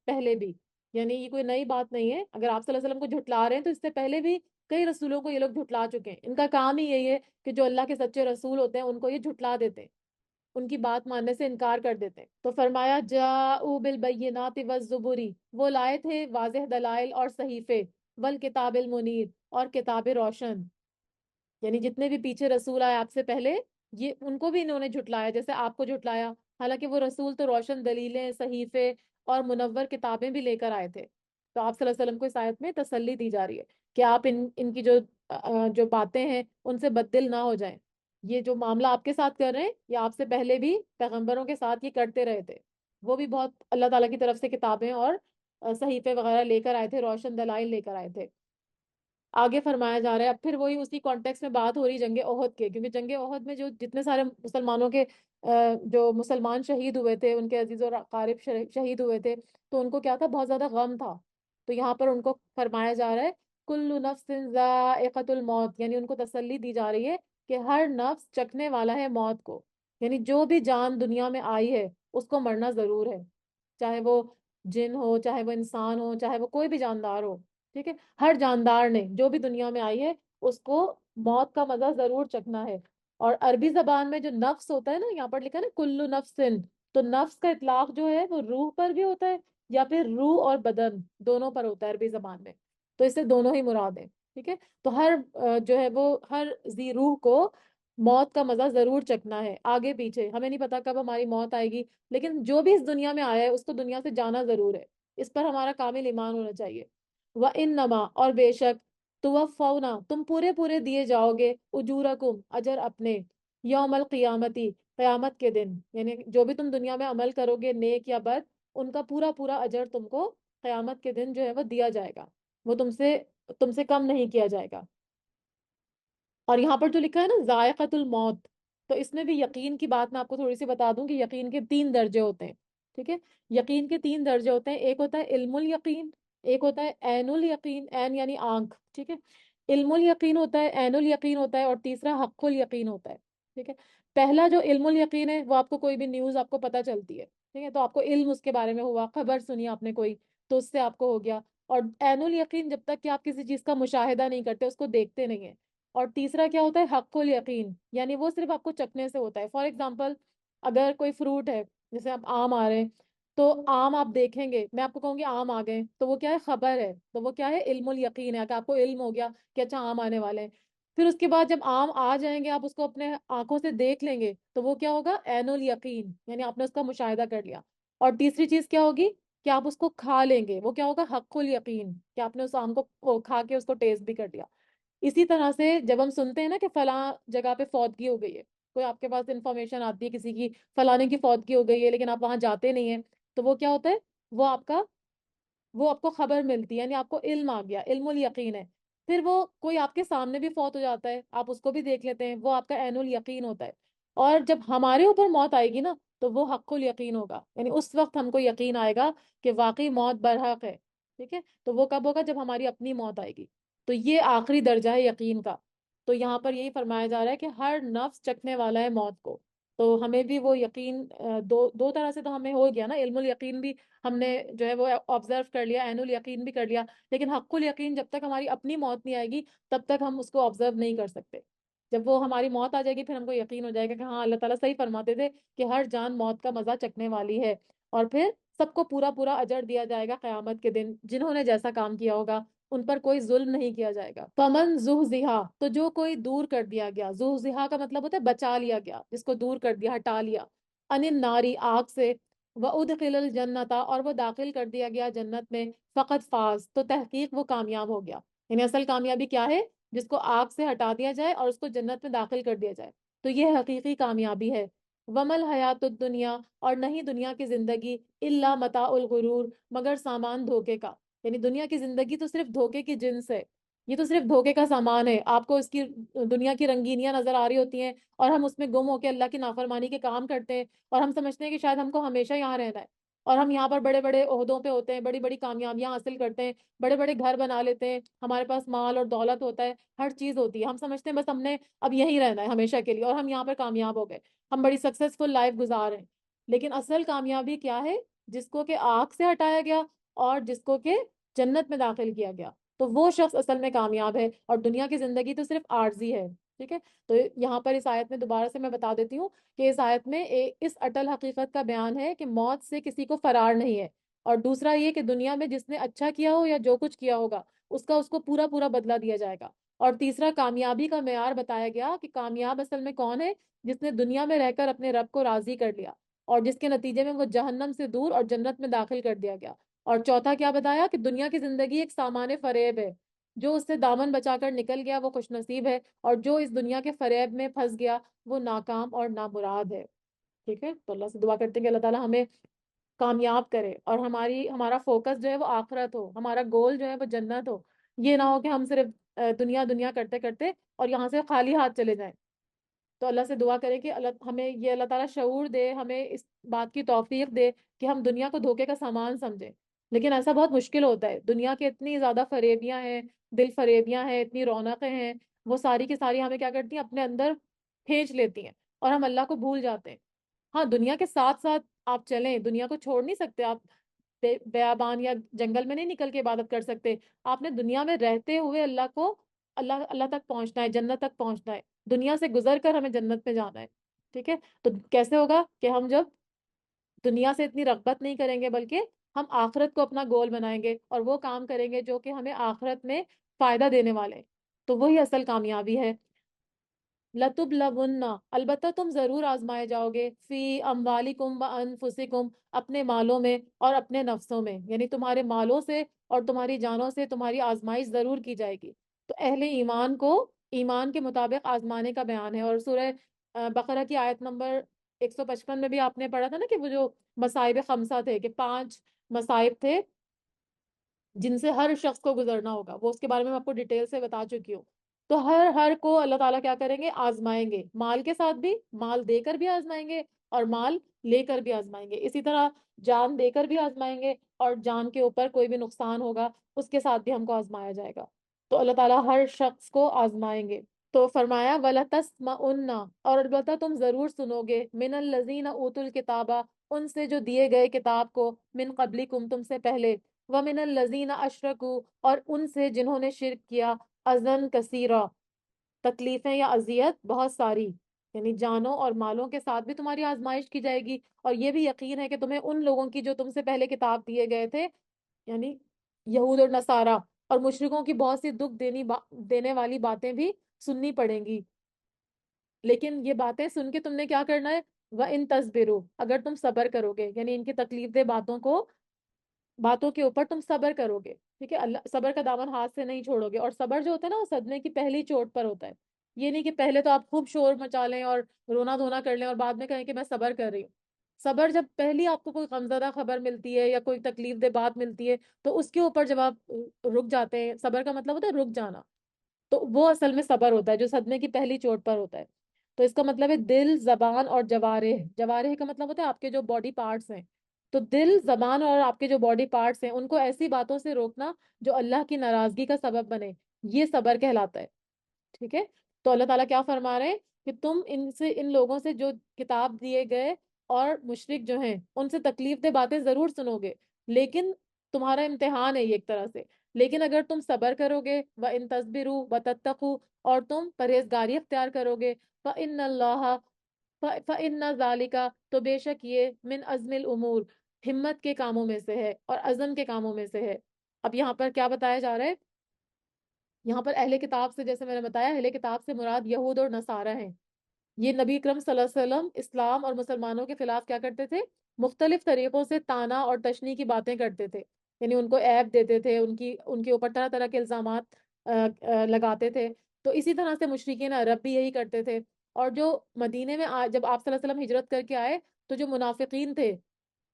Speaker 1: پہلے بھی. یعنی یہ کوئی نئی بات نہیں ہے، اگر آپ صلی اللہ علیہ وسلم کو جھٹلا رہے ہیں تو اس سے پہلے بھی کئی رسولوں کو یہ لوگ جھٹلا چکے ہیں. ان کا کام ہی یہی ہے کہ جو اللہ کے سچے رسول ہوتے ہیں ان کو یہ جھٹلا دیتے ہیں، ان کی بات ماننے سے انکار کر دیتے ہیں. تو فرمایا جاءوا بالبینات والزبری، وہ لائے تھے واضح دلائل اور صحیفے، والکتاب المنیر اور کتاب روشن. یعنی جتنے بھی پیچھے رسول آئے آپ سے پہلے یہ ان کو بھی انہوں نے جھٹلایا جیسے آپ کو جھٹلایا، حالانکہ وہ رسول تو روشن دلیلیں، صحیفے اور منور کتابیں بھی لے کر آئے تھے. تو آپ صلی اللہ علیہ وسلم کو اس آیت میں تسلی دی جا رہی ہے کہ آپ ان کی جو باتیں ہیں ان سے بددل نہ ہو جائیں. یہ جو معاملہ آپ کے ساتھ کر رہے ہیں یہ آپ سے پہلے بھی پیغمبروں کے ساتھ یہ کرتے رہے تھے. وہ بھی بہت اللہ تعالیٰ کی طرف سے کتابیں اور صحیفے وغیرہ لے کر آئے تھے، روشن دلائل لے کر آئے تھے. آگے فرمایا جا رہا ہے اب پھر وہی اسی کانٹیکس میں بات ہو رہی جنگ احد کے، کیونکہ جنگ احد میں جو جتنے سارے مسلمانوں کے جو مسلمان شہید ہوئے تھے، ان کے عزیز و اقارب شہید ہوئے تھے، تو ان کو کیا تھا؟ بہت زیادہ غم تھا. تو یہاں پر ان کو فرمایا جا رہا ہے کل نفس ذائقۃ الموت، یعنی ان کو تسلی دی جا رہی ہے کہ ہر نفس چکھنے والا ہے موت کو. یعنی جو بھی جان دنیا میں آئی ہے اس کو مرنا ضرور ہے، چاہے وہ جن ہو، چاہے وہ انسان ہو، چاہے وہ کوئی بھی جاندار ہو. ٹھیک ہے، ہر جاندار نے جو بھی دنیا میں آئی ہے اس کو موت کا مزہ ضرور چکھنا ہے. اور عربی زبان میں جو نفس ہوتا ہے نا، یہاں پر لکھا ہے نا کلو نفسن، تو نفس کا اطلاق جو ہے وہ روح پر بھی ہوتا ہے یا پھر روح اور بدن دونوں پر ہوتا ہے عربی زبان میں. تو اس سے دونوں ہی مراد ہیں. ٹھیک ہے، تو ہر جو ہے وہ ہر ذی روح کو موت کا مزہ ضرور چکھنا ہے. آگے پیچھے ہمیں نہیں پتا کب ہماری موت آئے گی، لیکن جو بھی اس دنیا میں آیا ہے اس کو دنیا سے جانا ضرور ہے. اس پر ہمارا کامل ایمان ہونا چاہیے. وَإِنَّمَا اور بے شک توفونا تم پورے پورے دیے جاؤ گے اجورکم اجر اپنے، یوم القیامتی قیامت کے دن. یعنی جو بھی تم دنیا میں عمل کرو گے نیک یا بد ان کا پورا پورا اجر تم کو قیامت کے دن جو ہے وہ دیا جائے گا، وہ تم سے کم نہیں کیا جائے گا. اور یہاں پر جو لکھا ہے نا ذائقۃ الموت، تو اس میں بھی یقین کی بات میں آپ کو تھوڑی سی بتا دوں کہ یقین کے 3 درجے ہوتے ہیں. ٹھیک ہے، یقین کے 3 درجے ہوتے ہیں. ایک ہوتا ہے علم الیقین، ایک ہوتا ہے عین الیقین، عین یعنی آنکھ. ٹھیک ہے، علم الیقین ہوتا ہے، عین الیقین ہوتا ہے، اور تیسرا حق الیقین ہوتا ہے. ٹھیک ہے، پہلا جو علم الیقین ہے وہ آپ کو کوئی بھی نیوز آپ کو پتہ چلتی ہے، ٹھیک ہے، تو آپ کو علم اس کے بارے میں ہوا، خبر سنی آپ نے کوئی تو اس سے آپ کو ہو گیا. اور عین الیقین جب تک کہ آپ کسی چیز کا مشاہدہ نہیں کرتے، اس کو دیکھتے نہیں ہیں. اور تیسرا کیا ہوتا ہے؟ حق الیقین، یعنی وہ صرف آپ کو چکھنے سے ہوتا ہے. فار ایگزامپل اگر کوئی فروٹ ہے، جیسے آپ آم آ رہے ہیں، تو آم آپ دیکھیں گے، میں آپ کو کہوں گی آم آ گئے تو وہ کیا ہے؟ خبر ہے. تو وہ کیا ہے؟ علم الیقین ہے کہ آپ کو علم ہو گیا کہ اچھا آم آنے والے ہیں. پھر اس کے بعد جب آم آ جائیں گے آپ اس کو اپنے آنکھوں سے دیکھ لیں گے تو وہ کیا ہوگا؟ عین الیقین، یعنی آپ نے اس کا مشاہدہ کر لیا. اور تیسری چیز کیا ہوگی کہ آپ اس کو کھا لیں گے، وہ کیا ہوگا؟ حق الیقین، کہ آپ نے اس آم کو کھا کے اس کو ٹیسٹ بھی کر لیا. اسی طرح سے جب ہم سنتے ہیں نا کہ فلاں جگہ پہ فوتگی ہو گئی ہے، کوئی آپ کے پاس انفارمیشن آتی ہے کسی کی فلانے کی فوتگی ہو گئی ہے لیکن آپ وہاں جاتے نہیں ہیں، تو وہ کیا ہوتا ہے، وہ آپ کا وہ آپ کو خبر ملتی ہے، یعنی آپ کو علم آ گیا، علم الیقین ہے۔ پھر وہ کوئی آپ کے سامنے بھی فوت ہو جاتا ہے، آپ اس کو بھی دیکھ لیتے ہیں، وہ آپ کا عین الیقین ہوتا ہے۔ اور جب ہمارے اوپر موت آئے گی نا تو وہ حق الیقین ہوگا، یعنی اس وقت ہم کو یقین آئے گا کہ واقعی موت برحق ہے، ٹھیک ہے؟ تو وہ کب ہوگا؟ جب ہماری اپنی موت آئے گی۔ تو یہ آخری درجہ ہے یقین کا۔ تو یہاں پر یہی فرمایا جا رہا ہے کہ ہر نفس چکھنے والا ہے موت کو، تو ہمیں بھی وہ یقین دو طرح سے تو ہمیں ہو گیا نا، علم الیقین بھی ہم نے جو ہے وہ آبزرو کر لیا، عین الیقین بھی کر لیا، لیکن حق الیقین جب تک ہماری اپنی موت نہیں آئے گی تب تک ہم اس کو آبزرو نہیں کر سکتے۔ جب وہ ہماری موت آ جائے گی پھر ہم کو یقین ہو جائے گا کہ ہاں اللہ تعالیٰ صحیح فرماتے تھے کہ ہر جان موت کا مزہ چکھنے والی ہے، اور پھر سب کو پورا پورا اجر دیا جائے گا قیامت کے دن، جنہوں نے جیسا کام کیا ہوگا ان پر کوئی ظلم نہیں کیا جائے گا۔ فمن زحزحا، تو جو کوئی دور کر دیا گیا، زحزحا کا مطلب ہوتا ہے بچا لیا گیا، جس کو دور کر دیا، ہٹا لیا، ان الناری، آگ سے، وَأُدْخِلَ الْجَنَّةَ، اور وہ داخل کر دیا گیا جنت میں، فقط فاز، تو تحقیق وہ کامیاب ہو گیا۔ یعنی اصل کامیابی کیا ہے؟ جس کو آگ سے ہٹا دیا جائے اور اس کو جنت میں داخل کر دیا جائے، تو یہ حقیقی کامیابی ہے۔ ومل حیات الدنیا، اور نہیں دنیا کی زندگی، الا متاع الغرور، مگر سامان دھوکے کا، یعنی دنیا کی زندگی تو صرف دھوکے کی جنس ہے، یہ تو صرف دھوکے کا سامان ہے۔ آپ کو اس کی دنیا کی رنگینیاں نظر آ رہی ہوتی ہیں اور ہم اس میں گم ہو کے اللہ کی نافرمانی کے کام کرتے ہیں، اور ہم سمجھتے ہیں کہ شاید ہم کو ہمیشہ یہاں رہنا ہے، اور ہم یہاں پر بڑے بڑے عہدوں پہ ہوتے ہیں، بڑی بڑی کامیابیاں حاصل کرتے ہیں، بڑے بڑے گھر بنا لیتے ہیں، ہمارے پاس مال اور دولت ہوتا ہے، ہر چیز ہوتی ہے، ہم سمجھتے ہیں بس ہم نے اب یہیں رہنا ہے ہمیشہ کے لیے، اور ہم یہاں پر کامیاب ہو گئے، ہم بڑی سکسیسفل لائف گزار رہے ہیں۔ لیکن اصل کامیابی کیا ہے؟ جس کو کہ آگ سے ہٹایا گیا اور جس کو کہ جنت میں داخل کیا گیا، تو وہ شخص اصل میں کامیاب ہے، اور دنیا کی زندگی تو صرف عارضی ہے، ٹھیک ہے؟ تو یہاں پر اس آیت میں دوبارہ سے میں بتا دیتی ہوں کہ اس آیت میں اس اٹل حقیقت کا بیان ہے کہ موت سے کسی کو فرار نہیں ہے، اور دوسرا یہ کہ دنیا میں جس نے اچھا کیا ہو یا جو کچھ کیا ہوگا اس کو پورا پورا بدلہ دیا جائے گا، اور تیسرا کامیابی کا معیار بتایا گیا کہ کامیاب اصل میں کون ہے؟ جس نے دنیا میں رہ کر اپنے رب کو راضی کر لیا، اور جس کے نتیجے میں وہ جہنم سے دور اور جنت میں داخل کر دیا گیا۔ اور چوتھا کیا بتایا؟ کہ دنیا کی زندگی ایک سامان فریب ہے، جو اس سے دامن بچا کر نکل گیا وہ خوش نصیب ہے، اور جو اس دنیا کے فریب میں پھنس گیا وہ ناکام اور نامراد ہے، ٹھیک ہے؟ تو اللہ سے دعا کرتے ہیں کہ اللہ تعالیٰ ہمیں کامیاب کرے، اور ہمارا فوکس جو ہے وہ آخرت ہو، ہمارا گول جو ہے وہ جنت ہو، یہ نہ ہو کہ ہم صرف دنیا دنیا کرتے کرتے اور یہاں سے خالی ہاتھ چلے جائیں۔ تو اللہ سے دعا کرے کہ اللہ تعالیٰ شعور دے، ہمیں اس بات کی توفیق دے کہ ہم دنیا کو دھوکے کا سامان سمجھیں، لیکن ایسا بہت مشکل ہوتا ہے، دنیا کے اتنی زیادہ فریبیاں ہیں، دل فریبیاں ہیں، اتنی رونقیں ہیں، وہ ساری کی ساری ہمیں کیا کرتی ہیں؟ اپنے اندر کھینچ لیتی ہیں، اور ہم اللہ کو بھول جاتے ہیں۔ ہاں دنیا کے ساتھ ساتھ آپ چلیں، دنیا کو چھوڑ نہیں سکتے آپ، بیابان یا جنگل میں نہیں نکل کے عبادت کر سکتے، آپ نے دنیا میں رہتے ہوئے اللہ تک پہنچنا ہے، جنت تک پہنچنا ہے، دنیا سے گزر کر ہمیں جنت میں جانا ہے، ٹھیک ہے؟ تو کیسے ہوگا؟ کہ ہم جب دنیا سے اتنی رغبت نہیں کریں گے بلکہ ہم آخرت کو اپنا گول بنائیں گے اور وہ کام کریں گے جو کہ ہمیں آخرت میں فائدہ دینے والے ہیں، تو وہی اصل کامیابی ہے۔ لَتُبْلَوُنَّ، البتہ تم ضرور آزمائے جاؤ گے، فی اموالکم و انفسکم، اپنے مالوں میں اور اپنے نفسوں میں، یعنی تمہارے مالوں سے اور تمہاری جانوں سے تمہاری آزمائش ضرور کی جائے گی۔ تو اہل ایمان کو ایمان کے مطابق آزمانے کا بیان ہے، اور سورہ بقرہ کی آیت نمبر 155 میں بھی آپ نے پڑھا تھا نا کہ وہ جو مصائب خمسہ تھے، کہ 5 مصائب تھے جن سے ہر شخص کو گزرنا ہوگا، وہ اس کے بارے میں آپ کو ڈیٹیل سے بتا چکی ہوں۔ تو ہر کو اللہ تعالیٰ کیا کریں گے؟ آزمائیں گے، مال کے ساتھ بھی، مال دے کر بھی آزمائیں گے اور مال لے کر بھی آزمائیں گے، اسی طرح جان دے کر بھی آزمائیں گے، اور جان کے اوپر کوئی بھی نقصان ہوگا اس کے ساتھ بھی ہم کو آزمایا جائے گا۔ تو اللہ تعالیٰ ہر شخص کو آزمائیں گے۔ تو فرمایا وَلَتَسْمَعُنَّ، اور البتہ تم ضرور سنو گے، مِنَ الَّذِينَ أُوتُوا الْكِتَابَ، ان سے جو دیے گئے کتاب کو، من قبلکم، تم سے پہلے، وَمِنَ الَّذِينَ أَشْرَكُوا، اور ان سے جنہوں نے شرک کیا، اذًا کثیرا، تکلیفیں یا اذیت بہت ساری، یعنی جانوں اور مالوں کے ساتھ بھی تمہاری آزمائش کی جائے گی، اور یہ بھی یقین ہے کہ تمہیں ان لوگوں کی جو تم سے پہلے کتاب دیے گئے تھے، یعنی یہود اور نصارہ اور مشرکوں کی بہت سی دکھ دینے والی باتیں بھی سننی پڑیں گی، لیکن یہ باتیں سن کے تم نے کیا کرنا ہے؟ وَإِن تَصْبِرُوا، اگر تم صبر کرو گے، یعنی ان کی تکلیف دہ باتوں کو باتوں کے اوپر تم صبر کرو گے، ٹھیک ہے، اللہ صبر کا دامن ہاتھ سے نہیں چھوڑو گے. اور صبر جو ہوتا ہے نا وہ صدمے کی پہلی چوٹ پر ہوتا ہے. یہ نہیں کہ پہلے تو آپ خوب شور مچا لیں اور رونا دھونا کر لیں اور بعد میں کہیں کہ میں صبر کر رہی ہوں. صبر جب پہلی آپ کو کوئی غمزدہ خبر ملتی ہے یا کوئی تکلیف دہ بات ملتی ہے تو اس کے اوپر جب آپ رک جاتے ہیں، صبر کا مطلب ہوتا ہے رک جانا، تو وہ اصل میں صبر ہوتا ہے جو صدمے کی پہلی چوٹ پر ہوتا ہے. تو اس کا مطلب ہے دل، زبان اور جوارح. جوارح کا مطلب ہوتا ہے آپ کے جو باڈی پارٹس ہیں. تو دل، زبان اور آپ کے جو باڈی پارٹس ہیں ان کو ایسی باتوں سے روکنا جو اللہ کی ناراضگی کا سبب بنے، یہ صبر کہلاتا ہے. ٹھیک ہے. تو اللہ تعالیٰ کیا فرما رہے ہیں کہ تم ان لوگوں سے جو کتاب دیے گئے اور مشرک جو ہیں ان سے تکلیف دہ باتیں ضرور سنو گے، لیکن تمہارا امتحان ہے یہ ایک طرح سے. لیکن اگر تم صبر کرو گے وَإِن تَصْبِرُوا وَتَتَّقُوا، اور تم پرہیزگاری اختیار کرو گے، فَإِنَّ اللَّهَ فَإِنَّ ذَلِكَ، تو بے شک یہ من عزم الامور، ہمت کے کاموں میں سے ہے اور عزم کے کاموں میں سے ہے. اب یہاں پر کیا بتایا جا رہا ہے؟ یہاں پر اہل کتاب سے، جیسے میں نے بتایا، اہل کتاب سے مراد یہود اور نصارہ ہیں. یہ نبی اکرم صلی اللہ علیہ وسلم اسلام اور مسلمانوں کے خلاف کیا کرتے تھے؟ مختلف طریقوں سے طعنہ اور تشنیع کی باتیں کرتے تھے. یعنی ان کو عیب دیتے تھے، ان کے اوپر طرح طرح کے الزامات لگاتے تھے. تو اسی طرح سے مشرکین عرب بھی یہی کرتے تھے. اور جو مدینے میں جب آپ صلی اللہ علیہ وسلم ہجرت کر کے آئے تو جو منافقین تھے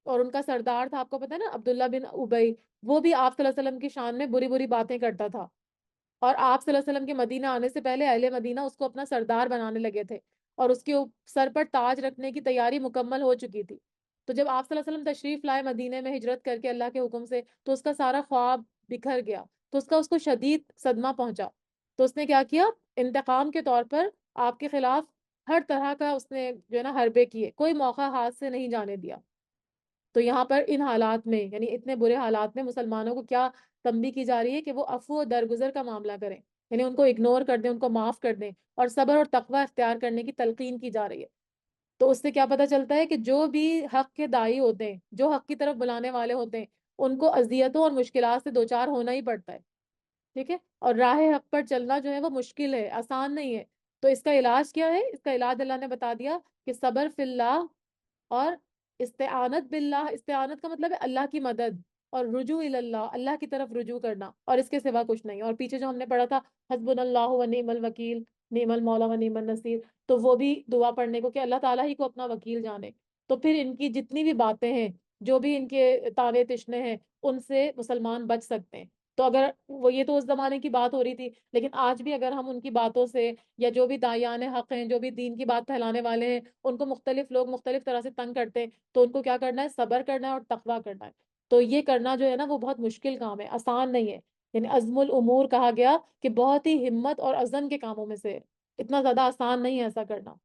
Speaker 1: اور ان کا سردار تھا، آپ کو پتہ ہے نا، عبداللہ بن ابی، وہ بھی آپ صلی اللہ علیہ وسلم کی شان میں بری بری باتیں کرتا تھا. اور آپ صلی اللہ علیہ وسلم کے مدینہ آنے سے پہلے اہل مدینہ اس کو اپنا سردار بنانے لگے تھے اور اس کے سر پر تاج رکھنے کی تیاری مکمل ہو چکی تھی. تو جب آپ صلی اللہ علیہ وسلم تشریف لائے مدینے میں ہجرت کر کے اللہ کے حکم سے، تو اس کا سارا خواب بکھر گیا. تو اس کو شدید صدمہ پہنچا. تو اس نے کیا کیا؟ انتقام کے طور پر آپ کے خلاف ہر طرح کا اس نے جو ہے نا حربے کیے، کوئی موقع ہاتھ سے نہیں جانے دیا. تو یہاں پر ان حالات میں، یعنی اتنے برے حالات میں، مسلمانوں کو کیا تنبیہ کی جا رہی ہے کہ وہ عفو و درگزر کا معاملہ کریں. یعنی ان کو اگنور کر دیں، ان کو معاف کر دیں، اور صبر اور تقوی اختیار کرنے کی تلقین کی جا رہی ہے. تو اس سے کیا پتہ چلتا ہے کہ جو بھی حق کے داعی ہوتے ہیں، جو حق کی طرف بلانے والے ہوتے ہیں، ان کو اذیتوں اور مشکلات سے دوچار ہونا ہی پڑتا ہے. ٹھیک ہے. اور راہ حق پر چلنا جو ہے وہ مشکل ہے، آسان نہیں ہے. تو اس کا علاج کیا ہے؟ اس کا علاج اللہ نے بتا دیا کہ صبر فی اللہ اور استعانت باللہ. استعانت کا مطلب ہے اللہ کی مدد، اور رجوع اللہ، اللہ کی طرف رجوع کرنا، اور اس کے سوا کچھ نہیں. اور پیچھے جو ہم نے پڑھا تھا حسبنا اللہ و نعم الوکیل، نعم المولا و نعم النصیر، تو وہ بھی دعا پڑھنے کو کہ اللہ تعالیٰ ہی کو اپنا وکیل جانے. تو پھر ان کی جتنی بھی باتیں ہیں، جو بھی ان کے تانے تشنے ہیں، ان سے مسلمان بچ سکتے ہیں. تو اگر وہ، یہ تو اس زمانے کی بات ہو رہی تھی، لیکن آج بھی اگر ہم ان کی باتوں سے، یا جو بھی داعیان حق ہیں، جو بھی دین کی بات پھیلانے والے ہیں، ان کو مختلف لوگ مختلف طرح سے تنگ کرتے ہیں، تو ان کو کیا کرنا ہے؟ صبر کرنا ہے اور تقویٰ کرنا ہے. تو یہ کرنا جو ہے نا وہ بہت مشکل کام ہے، آسان نہیں ہے. یعنی عزم الامور کہا گیا کہ بہت ہی ہمت اور عزم کے کاموں میں سے ہے. اتنا زیادہ آسان نہیں ہے ایسا کرنا.